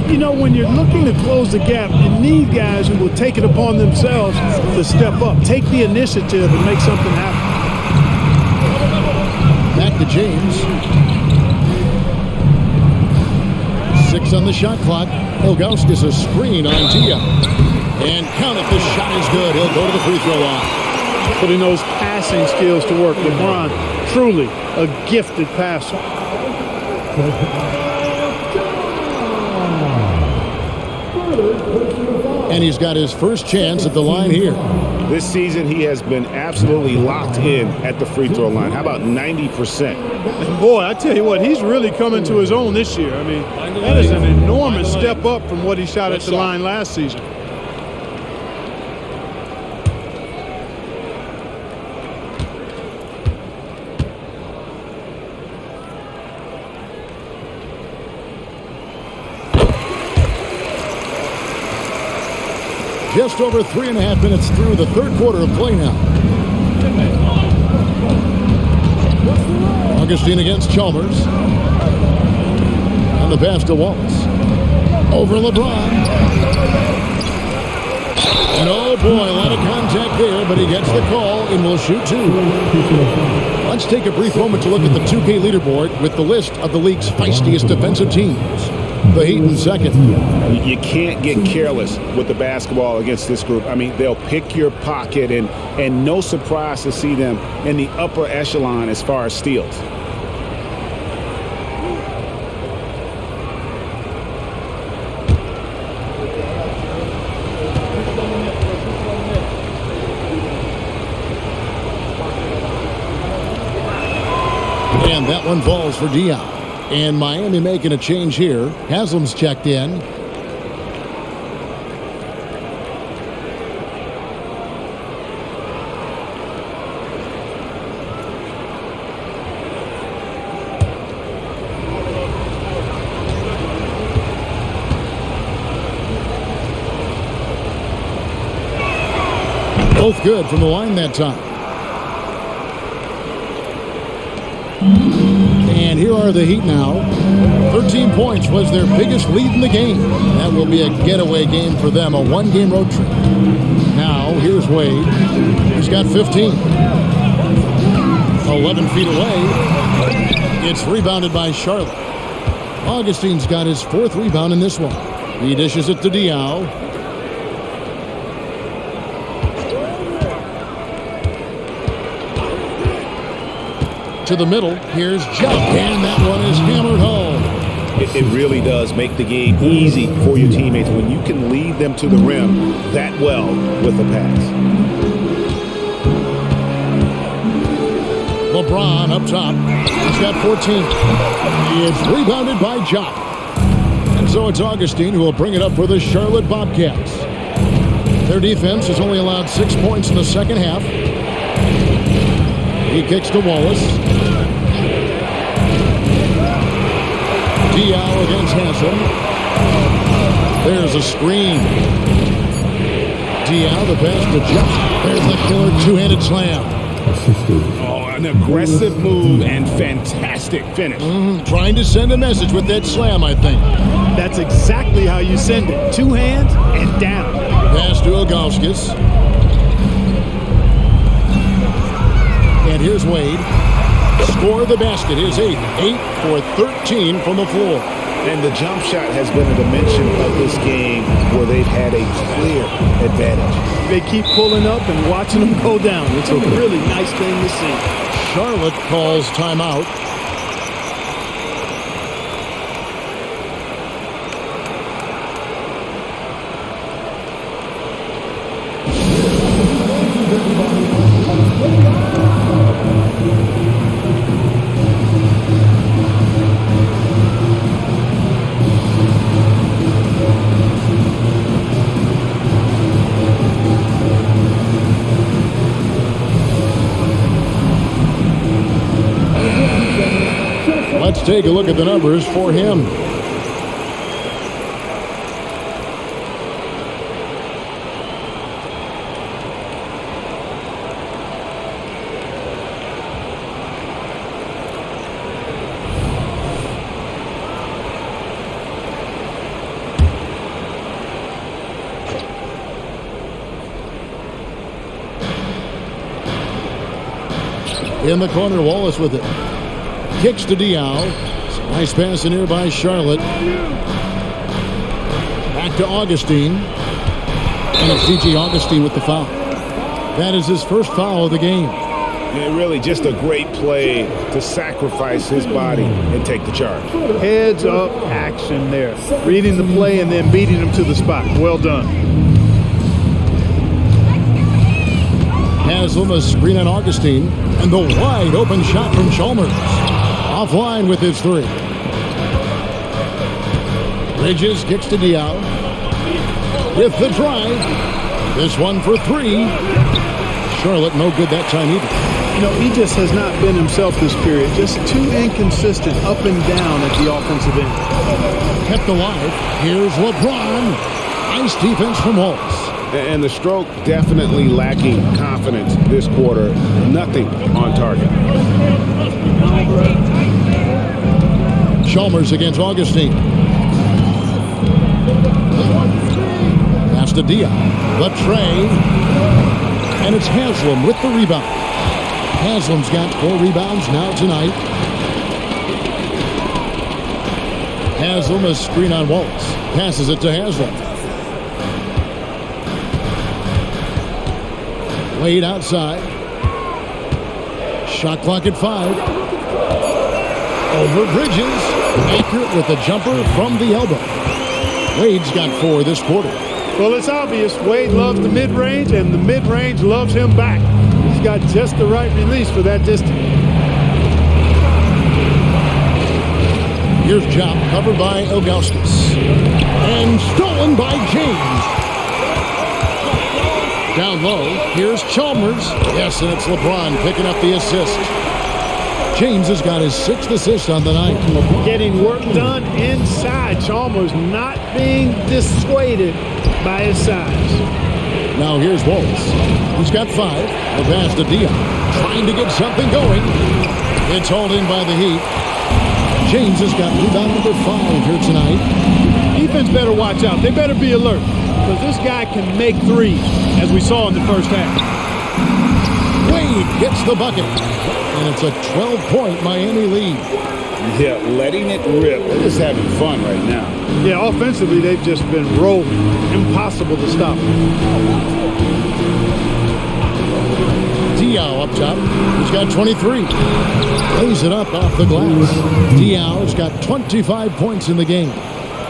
You know, when you're looking to close the gap, you need guys who will take it upon themselves to step up, take the initiative and make something happen. Back to James. 6 on the shot clock. Ilgauskas a screen on Tia. And count it, the shot is good. He'll go to the free throw line. Putting those passing skills to work. LeBron, truly a gifted passer. And he's got his first chance at the line here. This season, he has been absolutely locked in at the free throw line. How about 90%? And boy, I tell you what, he's really coming to his own this year. I mean, that is an enormous step up from what he shot at the line last season. Just over 3.5 minutes through the third quarter of play now. Augustine against Chalmers. And the pass to Wallace. Over LeBron. No, boy, a lot of contact there, but he gets the call and will shoot 2. Let's take a brief moment to look at the 2K leaderboard with the list of the league's feistiest defensive teams. The Heat in second. You can't get careless with the basketball against this group. I mean, they'll pick your pocket, and no surprise to see them in the upper echelon as far as steals. And that one falls for Dion. And Miami making a change here. Haslam's checked in. Both good from the line that time. And here are the Heat now. 13 points was their biggest lead in the game. That will be a getaway game for them, a one-game road trip. Now, here's Wade. He's got 15. 11 feet away. It's rebounded by Charlotte. Augustine's got his 4th rebound in this one. He dishes it to Diaw. To the middle. Here's Jump, and that one is hammered home. It really does make the game easy for your teammates when you can lead them to the rim that well with a pass. LeBron up top. He's got 14. He is rebounded by Jock. And so it's Augustine who will bring it up for the Charlotte Bobcats. Their defense has only allowed 6 points in the second half. He kicks to Wallace. Diaw against Hansel. There's a screen. Diaw, the pass to Jeff. There's the killer two-handed slam. Oh, an aggressive move and fantastic finish. Trying to send a message with that slam, I think. That's exactly how you send it. 2 hands and down. Pass to Ilgauskas. And here's Wade. Score the basket. His 8th. 8 for 13 from the floor. And the jump shot has been a dimension of this game where they've had a clear advantage. They keep pulling up and watching them go down. It's a really nice thing to see. Charlotte calls timeout. Let's take a look at the numbers for him. In the corner, Wallace with it. Kicks to Diaw. Nice pass in here by Charlotte. Back to Augustine. And it's DJ Augustine with the foul. That is his first foul of the game. And really just a great play to sacrifice his body and take the charge. Heads up action there. Reading the play and then beating him to the spot. Well done. Haslam a screen on Augustine. And the wide open shot from Chalmers. Offline with his 3. Bridges kicks to Diaw. With the drive. This one for 3. Charlotte no good that time either. You know, he just has not been himself this period. Just too inconsistent up and down at the offensive end. Kept alive. Here's LeBron. Nice defense from Wallace. And the stroke definitely lacking confidence this quarter. Nothing on target. Chalmers against Augustine. Pass to Diaw. The tray. And it's Haslam with the rebound. Haslam's got 4 rebounds now tonight. Haslam a screen on Wallace. Passes it to Haslam. Wade outside. Shot clock at 5. Over Bridges. Accurate with a jumper from the elbow. Wade's got 4 this quarter. Well, it's obvious Wade loves the mid-range, and the mid-range loves him back. He's got just the right release for that distance. Here's Job, covered by Ilgauskas. And stolen by James. Down low, here's Chalmers. Yes, and it's LeBron picking up the assist. James has got his 6th assist on the night. Getting work done inside. Chalmers not being dissuaded by his size. Now here's Wallace. He's got 5. The pass to Dion. Trying to get something going. It's hauled in by the Heat. James has got rebound number 5 here tonight. Defense better watch out. They better be alert because this guy can make threes, as we saw in the first half. Wade gets the bucket. And it's a 12-point Miami lead. Yeah, letting it rip. They're just having fun right now. Yeah, offensively, they've just been rolling. Impossible to stop. Diaw up top. He's got 23. Lays it up off the glass. Diaw's got 25 points in the game.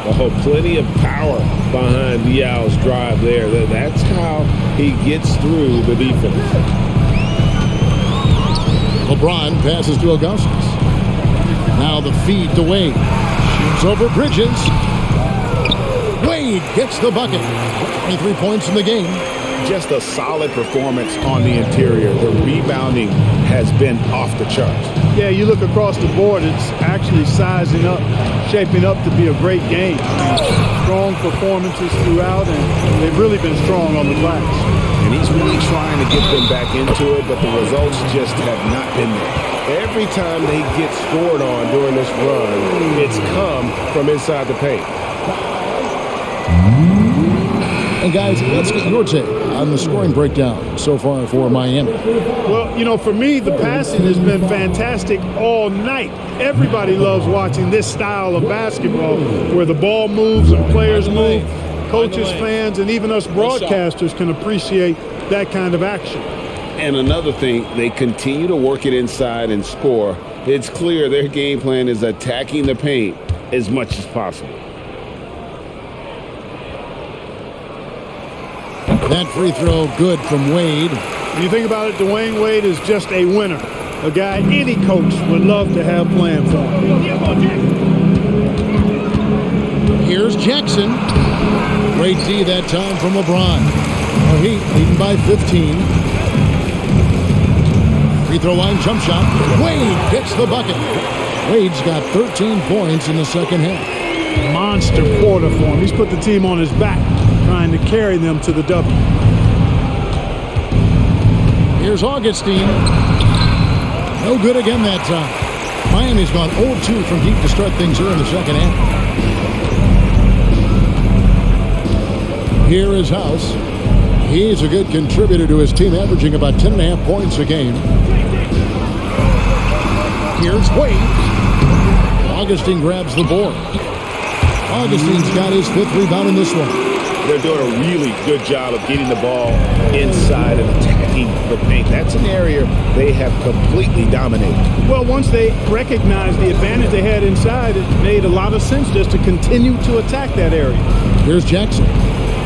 Oh, plenty of power behind Diaw's drive there. That's how he gets through the defense. LeBron passes to Augustus. Now the feed to Wade. Shoots over Bridges. Wade gets the bucket. 23 points in the game. Just a solid performance on the interior. The rebounding has been off the charts. Yeah, you look across the board, it's actually sizing up, shaping up to be a great game. Strong performances throughout, and they've really been strong on the glass. And he's really trying to get them back into it, but the results just have not been there. Every time they get scored on during this run, it's come from inside the paint. And guys, let's get your take on the scoring breakdown so far for Miami. Well, you know, for me, the passing has been fantastic all night. Everybody loves watching this style of basketball where the ball moves and players move. Coaches, fans, and even us broadcasters can appreciate that kind of action. And another thing, they continue to work it inside and score. It's clear their game plan is attacking the paint as much as possible. That free throw good from Wade. When you think about it, Dwayne Wade is just a winner. A guy any coach would love to have playing for him. Here's Jackson. Great D that time from LeBron. The Heat leading by 15. Free throw line jump shot. Wade gets the bucket. Wade's got 13 points in the second half. Monster quarter for him. He's put the team on his back, trying to carry them to the W. Here's Augustine. No good again that time. Miami's gone 0-2 from deep to start things here in the second half. Here is House. He's a good contributor to his team, averaging about 10.5 points a game. Here's Wade. Augustine grabs the board. Augustine's got his 5th rebound in this one. They're doing a really good job of getting the ball inside and attacking the paint. That's an area they have completely dominated. Well, once they recognized the advantage they had inside, it made a lot of sense just to continue to attack that area. Here's Jackson.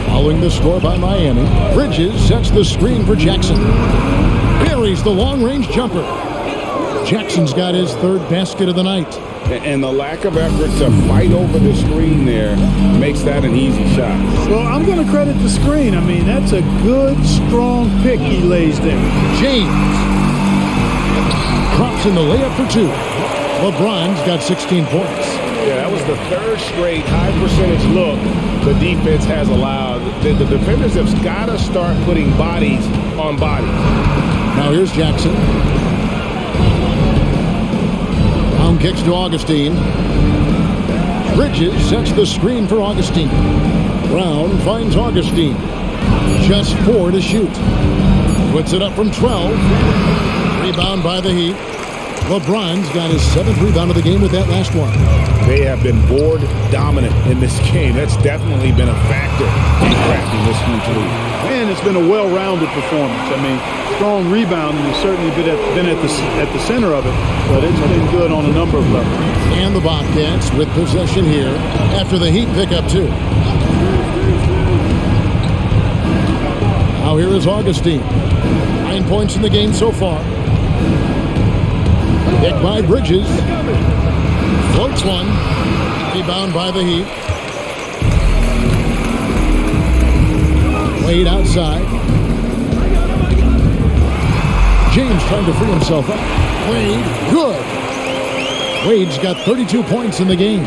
Following the score by Miami, Bridges sets the screen for Jackson. Buries the long-range jumper. Jackson's got his 3rd basket of the night. And the lack of effort to fight over the screen there makes that an easy shot. Well, I'm going to credit the screen. I mean, that's a good, strong pick he lays there. James drops in the layup for 2. LeBron's got 16 points. Yeah, that was the 3rd straight high percentage look the defense has allowed. The defenders have got to start putting bodies on bodies. Now here's Jackson. Pound kicks to Augustine. Bridges sets the screen for Augustine. Brown finds Augustine. Just 4 to shoot. Puts it up from 12. Rebound by the Heat. LeBron's got his 7th rebound of the game with that last one. They have been board dominant in this game. That's definitely been a factor in crafting this huge lead. And it's been a well-rounded performance. I mean, strong rebounding has certainly been at the center of it, but it's been good on a number of levels. And the Bobcats with possession here after the Heat pick up 2. Now here is Augustine. 9 points in the game so far. Hit by Bridges. Floats one. Rebound by the Heat. Wade outside. James trying to free himself up. Wade, good. Wade's got 32 points in the game.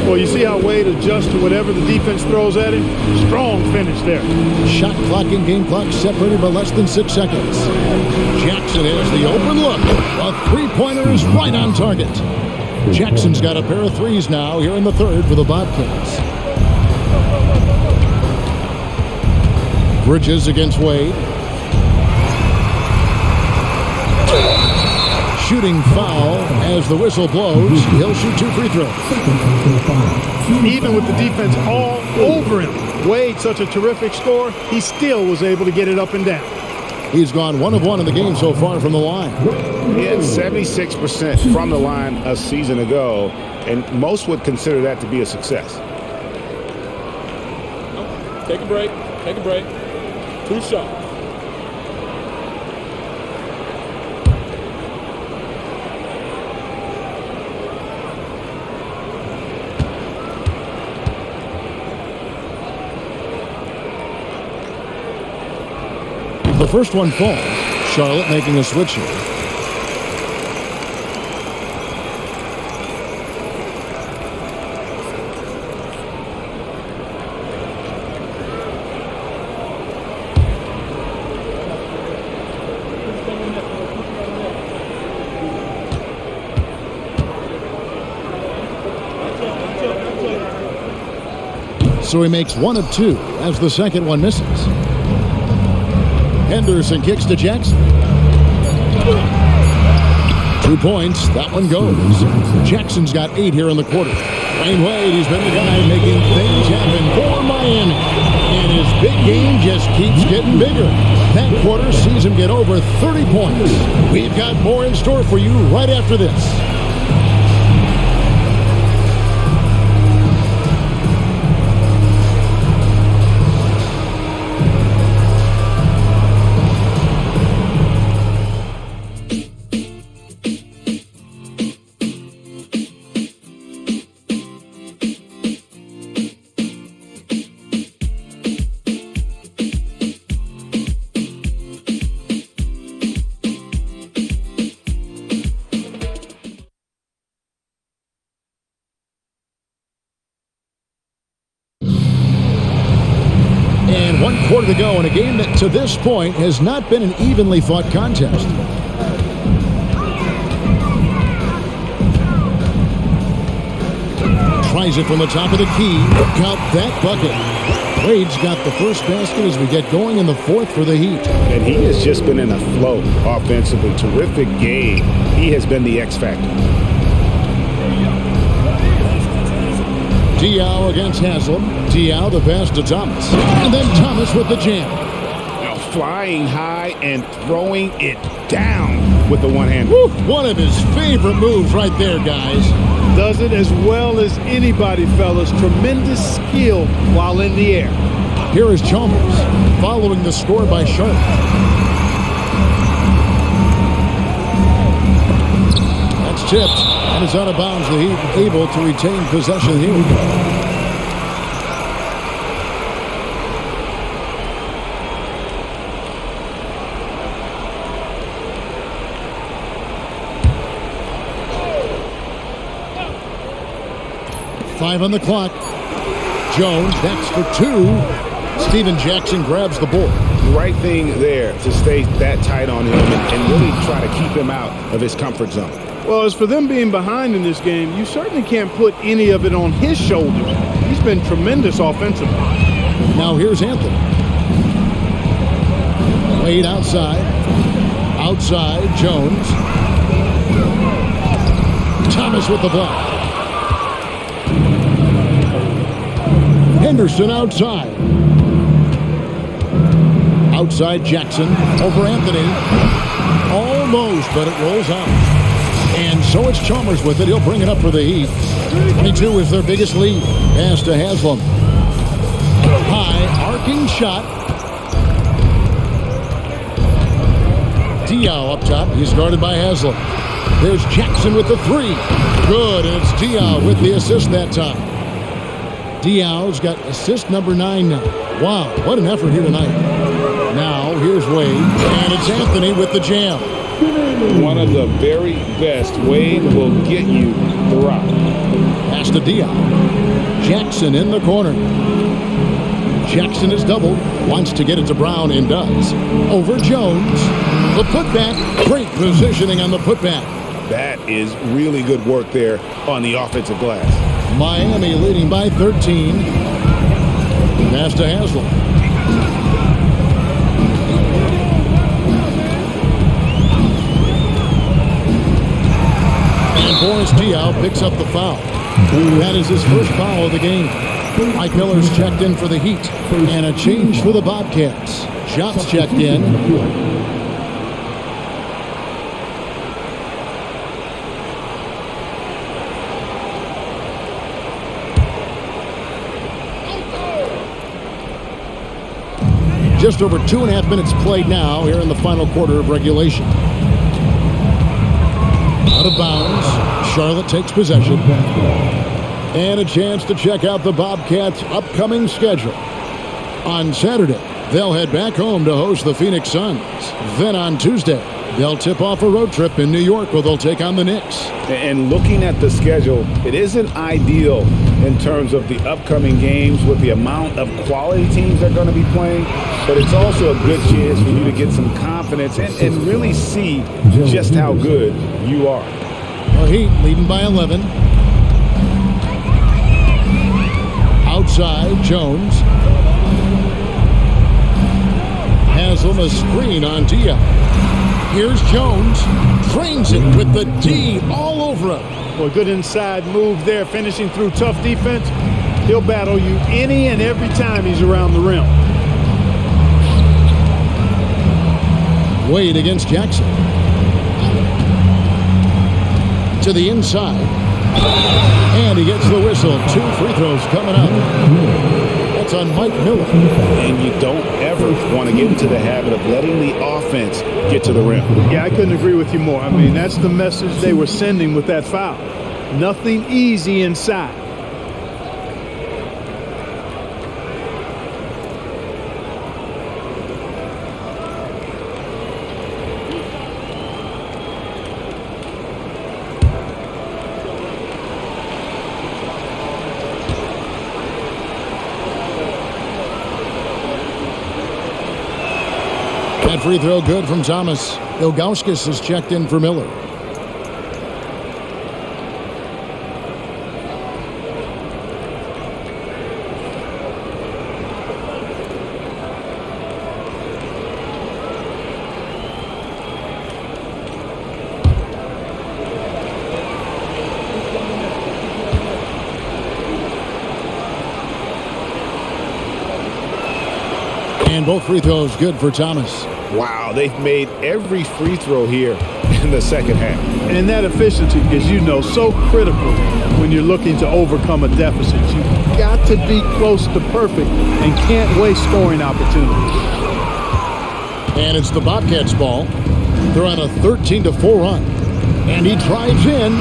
Well, you see how Wade adjusts to whatever the defense throws at him? Strong finish there. Shot clock and game clock separated by less than 6 seconds. Jackson has the open look. A three-pointer is right on target. Jackson's got a pair of threes now here in the third for the Bobcats. Bridges against Wade. Shooting foul as the whistle blows. He'll shoot 2 free throws. Even with the defense all over him, Wade, such a terrific scorer, he still was able to get it up and down. He's gone 1 of 1 in the game so far from the line. He had 76% from the line a season ago, and most would consider that to be a success. Take a break. Take a break. 2 shots. The first one falls. Charlotte making a switch here. So he makes 1 of 2 as the second one misses. Henderson kicks to Jackson. 2 points. That one goes. Jackson's got 8 here in the quarter. Dwayne Wade, he's been the guy making things happen for Miami. And his big game just keeps getting bigger. That quarter sees him get over 30 points. We've got more in store for you right after this. And 1 quarter to go in a game that to this point has not been an evenly fought contest. Tries it from the top of the key. Count that bucket. Wade's got the first basket as we get going in the fourth for the Heat. And he has just been in a flow offensively. Terrific game. He has been the X factor. Diaw against Haslam. Diaw the pass to Thomas. And then Thomas with the jam. Now flying high and throwing it down with the one hand. One of his favorite moves right there, guys. Does it as well as anybody, fellas. Tremendous skill while in the air. Here is Chalmers following the score by Charlotte. That's tipped. And it's out of bounds. The Heat able to retain possession here. Five on the clock. Jones, that's for 2. Steven Jackson grabs the board. The right thing there to stay that tight on him and really try to keep him out of his comfort zone. Well, as for them being behind in this game, you certainly can't put any of it on his shoulders. He's been tremendous offensively. Now here's Anthony. Wade outside. Outside, Jones. Thomas with the block. Henderson outside. Outside Jackson over Anthony. Almost, but it rolls out. And so it's Chalmers with it. He'll bring it up for the Heat. 22 is their biggest lead. Pass to Haslam. High, arcing shot. Diaw up top. He's guarded by Haslam. There's Jackson with the 3. Good, and it's Diaw with the assist that time. Diaw's got assist number 9 now. Wow, what an effort here tonight. Now, here's Wade, and it's Anthony with the jam. one of the very best. Wade will get you the rock. Pass to Dion. Jackson in the corner. Jackson is doubled. Wants to get it to Brown and does. Over Jones. The putback. Great positioning on the putback. That is really good work there on the offensive glass. Miami leading by 13. Pass to Haslam. And Boris Diaw picks up the foul. That is his first foul of the game. Mike Miller's checked in for the Heat. And a change for the Bobcats. Shots checked in. Just over 2.5 minutes played now here in the final quarter of regulation. Out of bounds. Charlotte takes possession. And a chance to check out the Bobcats' upcoming schedule. On Saturday, they'll head back home to host the Phoenix Suns. Then on Tuesday, they'll tip off a road trip in New York where they'll take on the Knicks. And looking at the schedule, it isn't ideal in terms of the upcoming games with the amount of quality teams they're going to be playing, but it's also a good chance for you to get some confidence and really see just how good you are. The Heat leading by 11. Outside, Jones. Haslam a screen on Diaw. Here's Jones. Trains it with the D all over him. Well, good inside move there, finishing through tough defense. He'll battle you any and every time he's around the rim. Wade against Jackson. To the inside. And he gets the whistle. 2 free throws coming up. That's on Mike Miller. And you don't ever want to get into the habit of letting the offense get to the rim. Yeah, I couldn't agree with you more. I mean, that's the message they were sending with that foul. Nothing easy inside. That free throw good from Thomas. Ilgauskas is checked in for Miller. And both free throws good for Thomas. Wow, they've made every free throw here in the second half. And that efficiency is, so critical when you're looking to overcome a deficit. You've got to be close to perfect and can't waste scoring opportunities. And it's the Bobcats' ball. They're on a 13-4 run. And he drives in.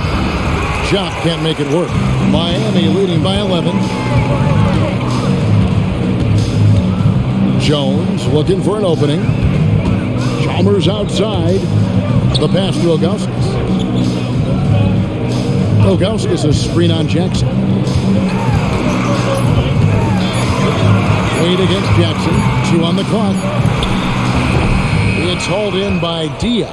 Jock can't make it work. Miami leading by 11. Jones looking for an opening. Chalmers outside. The pass to Ilgauskas. Ilgauskas a screen on Jackson. Wade against Jackson. 2 on the clock. It's hauled in by Diaw.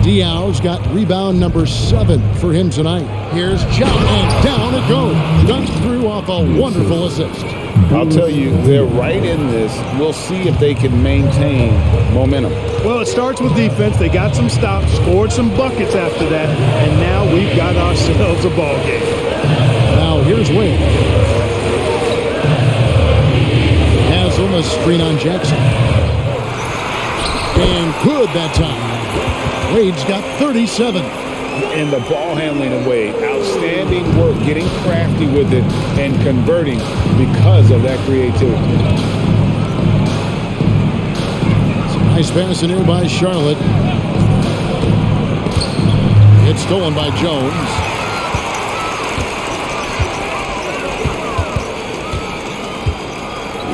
Diaw's got rebound number 7 for him tonight. Here's Jock, and down it goes. Dunked through off a wonderful assist. I'll tell you, they're right in this. We'll see if they can maintain momentum. Well, it starts with defense. They got some stops, scored some buckets after that, and now we've got ourselves a ball game. Now here's Wade. Haslam a screen on Jackson. And good that time. Wade's got 37. And the ball handling of Wade, outstanding work, getting crafty with it and converting because of that creativity. Nice pass in here by Charlotte. It's stolen by Jones.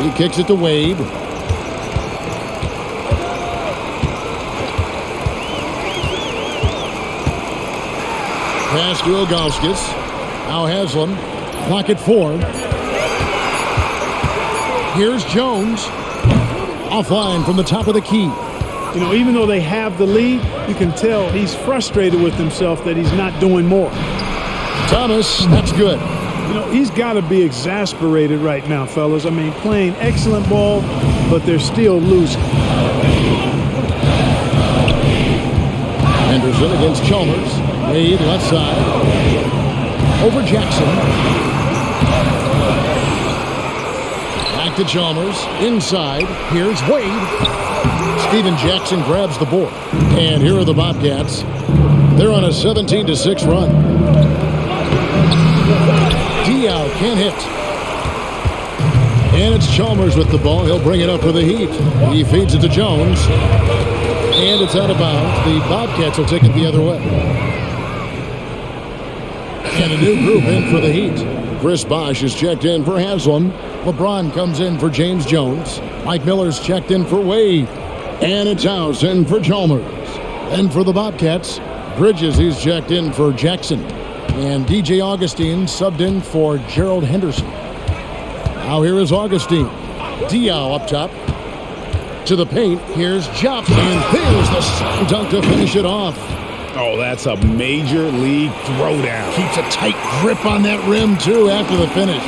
He kicks it to Wade. Pass to Ilgauskas. Now Haslam. Clock at 4. Here's Jones. Offline from the top of the key. You know, even though they have the lead, you can tell he's frustrated with himself that he's not doing more. Thomas, that's good. You know, he's got to be exasperated right now, fellas. I mean, playing excellent ball, but they're still losing. Henderson against Chalmers. Wade left side. Over Jackson. Back to Chalmers. Inside. Here's Wade. Steven Jackson grabs the board. And here are the Bobcats. They're on a 17-6 run. Diao can't hit. And it's Chalmers with the ball. He'll bring it up for the Heat. He feeds it to Jones. And it's out of bounds. The Bobcats will take it the other way. And a new group in for the Heat. Chris Bosh is checked in for Haslam. LeBron comes in for James Jones. Mike Miller's checked in for Wade. And it's House in for Chalmers. And for the Bobcats, Bridges, he's checked in for Jackson. And DJ Augustine subbed in for Gerald Henderson. Now here is Augustine. Diao up top. To the paint. Here's Jop. And there's the slam dunk to finish it off. Oh, that's a major league throwdown. Keeps a tight grip on that rim, too, after the finish.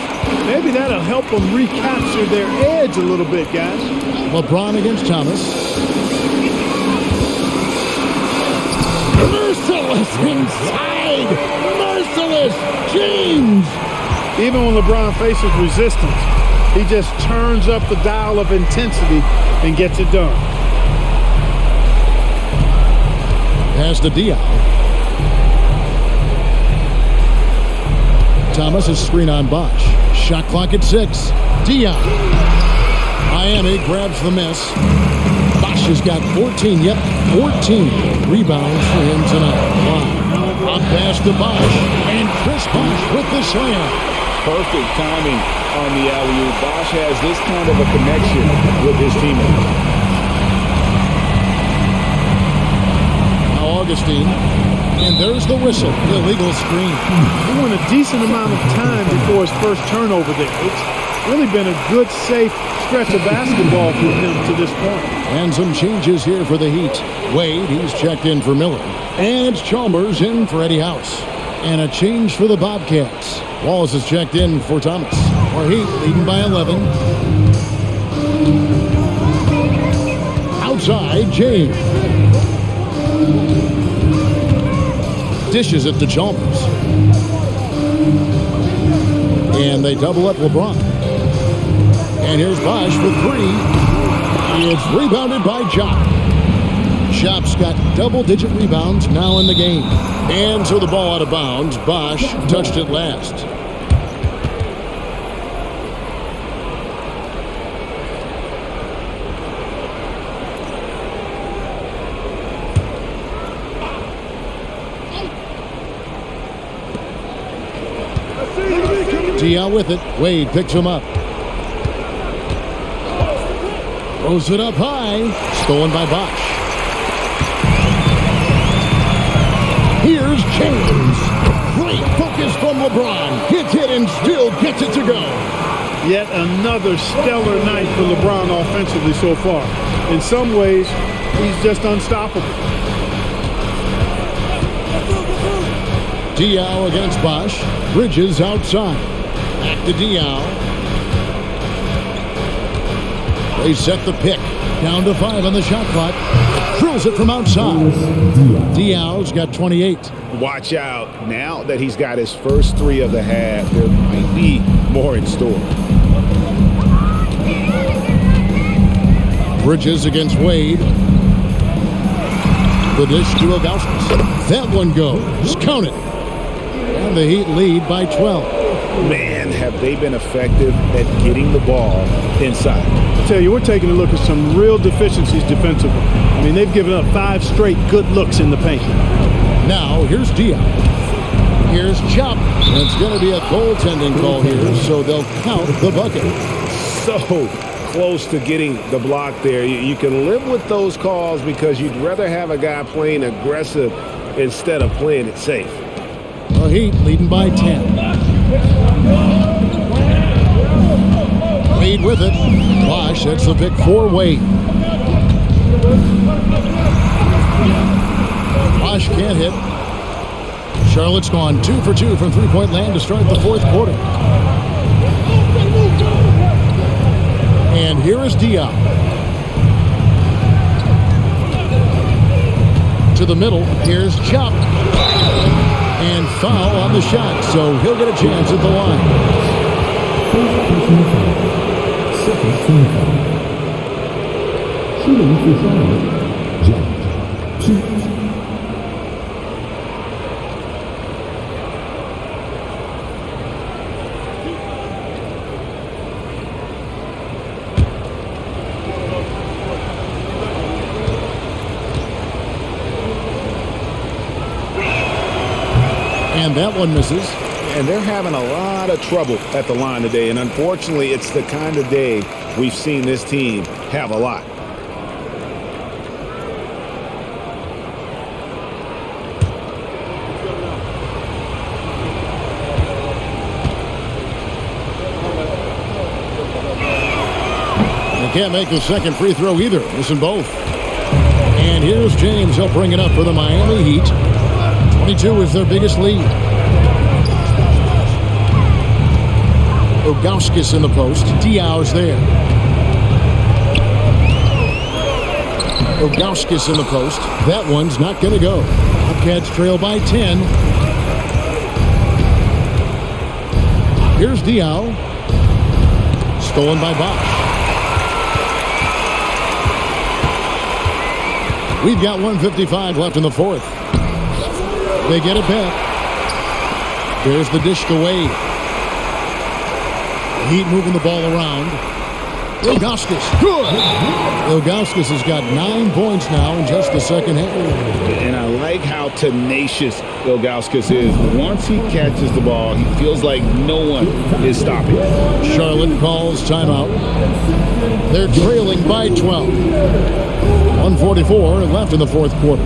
Maybe that'll help them recapture their edge a little bit, guys. LeBron against Thomas. Merciless inside. Merciless. James. Even when LeBron faces resistance, he just turns up the dial of intensity and gets it done. Pass to Diao. Thomas is screen on Bosh. Shot clock at 6. Diao. Miami grabs the miss. Bosh has got 14. Yep, 14 rebounds for him tonight. Wow. Up pass to Bosh. And Chris Bosh with the slam. Perfect timing on the alley-oop. Bosh has this kind of a connection with his teammates. Augustine, and there's the whistle, the illegal screen. He won a decent amount of time before his first turnover there. It's really been a good, safe stretch of basketball for him to this point. And some changes here for the Heat. Wade, he's checked in for Miller. And it's Chalmers in for Eddie House. And a change for the Bobcats. Walls is checked in for Thomas. Our Heat leading by 11. Outside, James. Dishes it to Chalmers. And they double up LeBron. And here's Bosh for 3. It's rebounded by Jop. Jop's got double-digit rebounds now in the game. And so the ball out of bounds. Bosh touched it last. Diao with it. Wade picks him up. Throws it up high. Stolen by Bosh. Here's James. Great focus from LeBron. Hits it and still gets it to go. Yet another stellar night for LeBron offensively so far. In some ways, he's just unstoppable. Diao against Bosh. Bridges outside. Back to Diao. They set the pick. Down to 5 on the shot clock. Drills it from outside. Diao's got 28. Watch out. Now that he's got his first 3 of the half, there might be more in store. Bridges against Wade. The dish to Ilgauskas. That one goes. Count it. And the Heat lead by 12. Man, have they been effective at getting the ball inside. I tell you, we're taking a look at some real deficiencies defensively. I mean, they've given up 5 straight good looks in the paint. Now, here's Diao. Here's Chop. And it's going to be a goaltending call here, so they'll count the bucket. So close to getting the block there. You can live with those calls because you'd rather have a guy playing aggressive instead of playing it safe. The Heat leading by 10. Wade with it. Bosch, that's the pick for Wade. Bosch can't hit. Charlotte's gone 2 for 2 from three-point land to start the fourth quarter. And here is Diop. To the middle, here's Chop. And foul on the shot, so he'll get a chance at the line. Second team foul. Shooting for Charlotte. Jump. 2. And that one misses. And they're having a lot of trouble at the line today. And unfortunately, it's the kind of day we've seen this team have a lot. They can't make the second free throw either. Missing both. And here's James. He'll bring it up for the Miami Heat. 22 is their biggest lead. Ilgauskas in the post. Diaw's there. Ilgauskas in the post. That one's not going to go. Bobcats trail by 10. Here's Diaw. Stolen by Bosch. We've got 1:55 left in the fourth. They get it back. There's the dish to Wade. Heat moving the ball around. Ilgauskas. Good. Ilgauskas has got 9 points now in just the second half. And I like how tenacious Ilgauskas is. Once he catches the ball, he feels like no one is stopping. Charlotte calls timeout. They're trailing by 12. 1:44 left in the fourth quarter.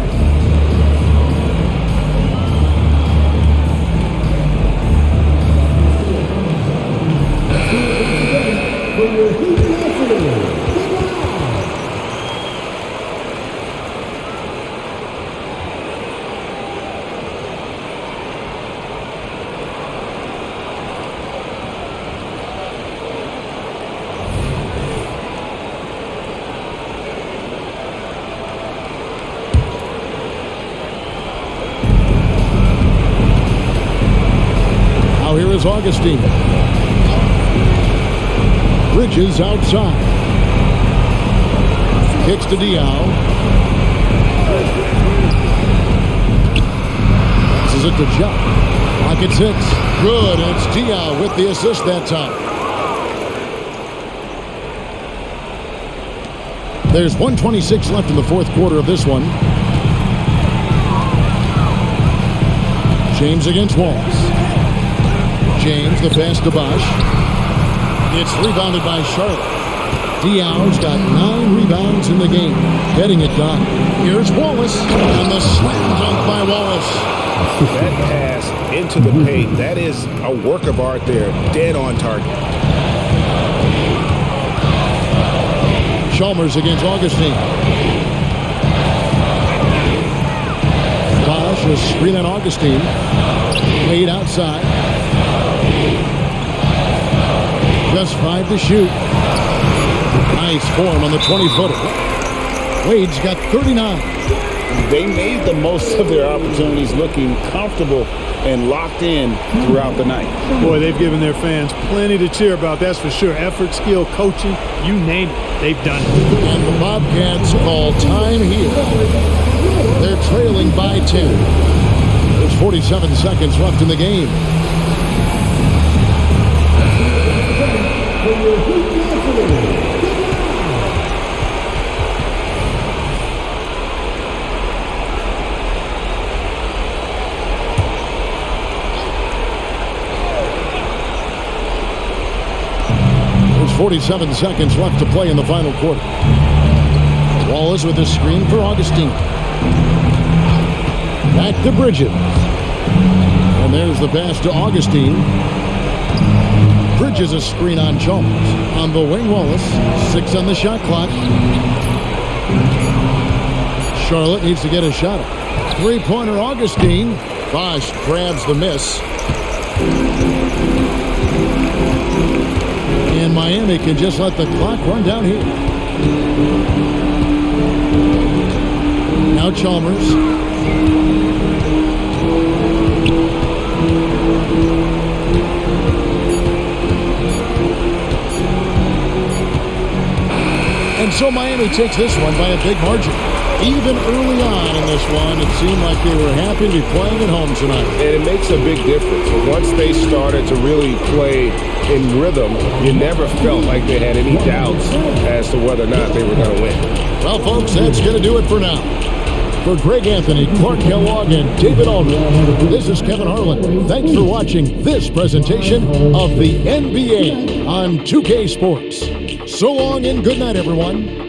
Now here is Augustine. Bridges outside. Kicks to Diaw. This is it to Jump. Rockets hits. Good. And it's Diaw with the assist that time. There's 1:26 left in the fourth quarter of this one. James against Wallace. James, the pass to Bosch. It's rebounded by Charlotte. Diaw's got 9 rebounds in the game. Getting it done. Here's Wallace. And the slam dunk by Wallace. That pass into the paint, that is a work of art there. Dead on target. Chalmers against Augustine. Bosch is screening Augustine. Wade outside. Just 5 to shoot. Nice form on the 20-footer. Wade's got 39. They made the most of their opportunities, looking comfortable and locked in throughout the night. Boy, they've given their fans plenty to cheer about, that's for sure. Effort, skill, coaching, you name it, they've done it. And the Bobcats call time here. They're trailing by 10. There's 47 seconds left in the game. There's 47 seconds left to play in the final quarter. Wallace with a screen for Augustine. Back to Bridges. And there's the pass to Augustine. Bridges a screen on Chalmers. On the wing, Wallace. 6 on the shot clock. Charlotte needs to get a shot up. Three-pointer, Augustine. Bosch grabs the miss. And Miami can just let the clock run down here. Now Chalmers. And so Miami takes this one by a big margin. Even early on in this one, it seemed like they were happy to be playing at home tonight. And it makes a big difference. Once they started to really play in rhythm, you never felt like they had any doubts as to whether or not they were going to win. Well, folks, that's going to do it for now. For Greg Anthony, Clark Kellogg, and David Aldridge, this is Kevin Harlan. Thanks for watching this presentation of the NBA on 2K Sports. So long and good night, everyone.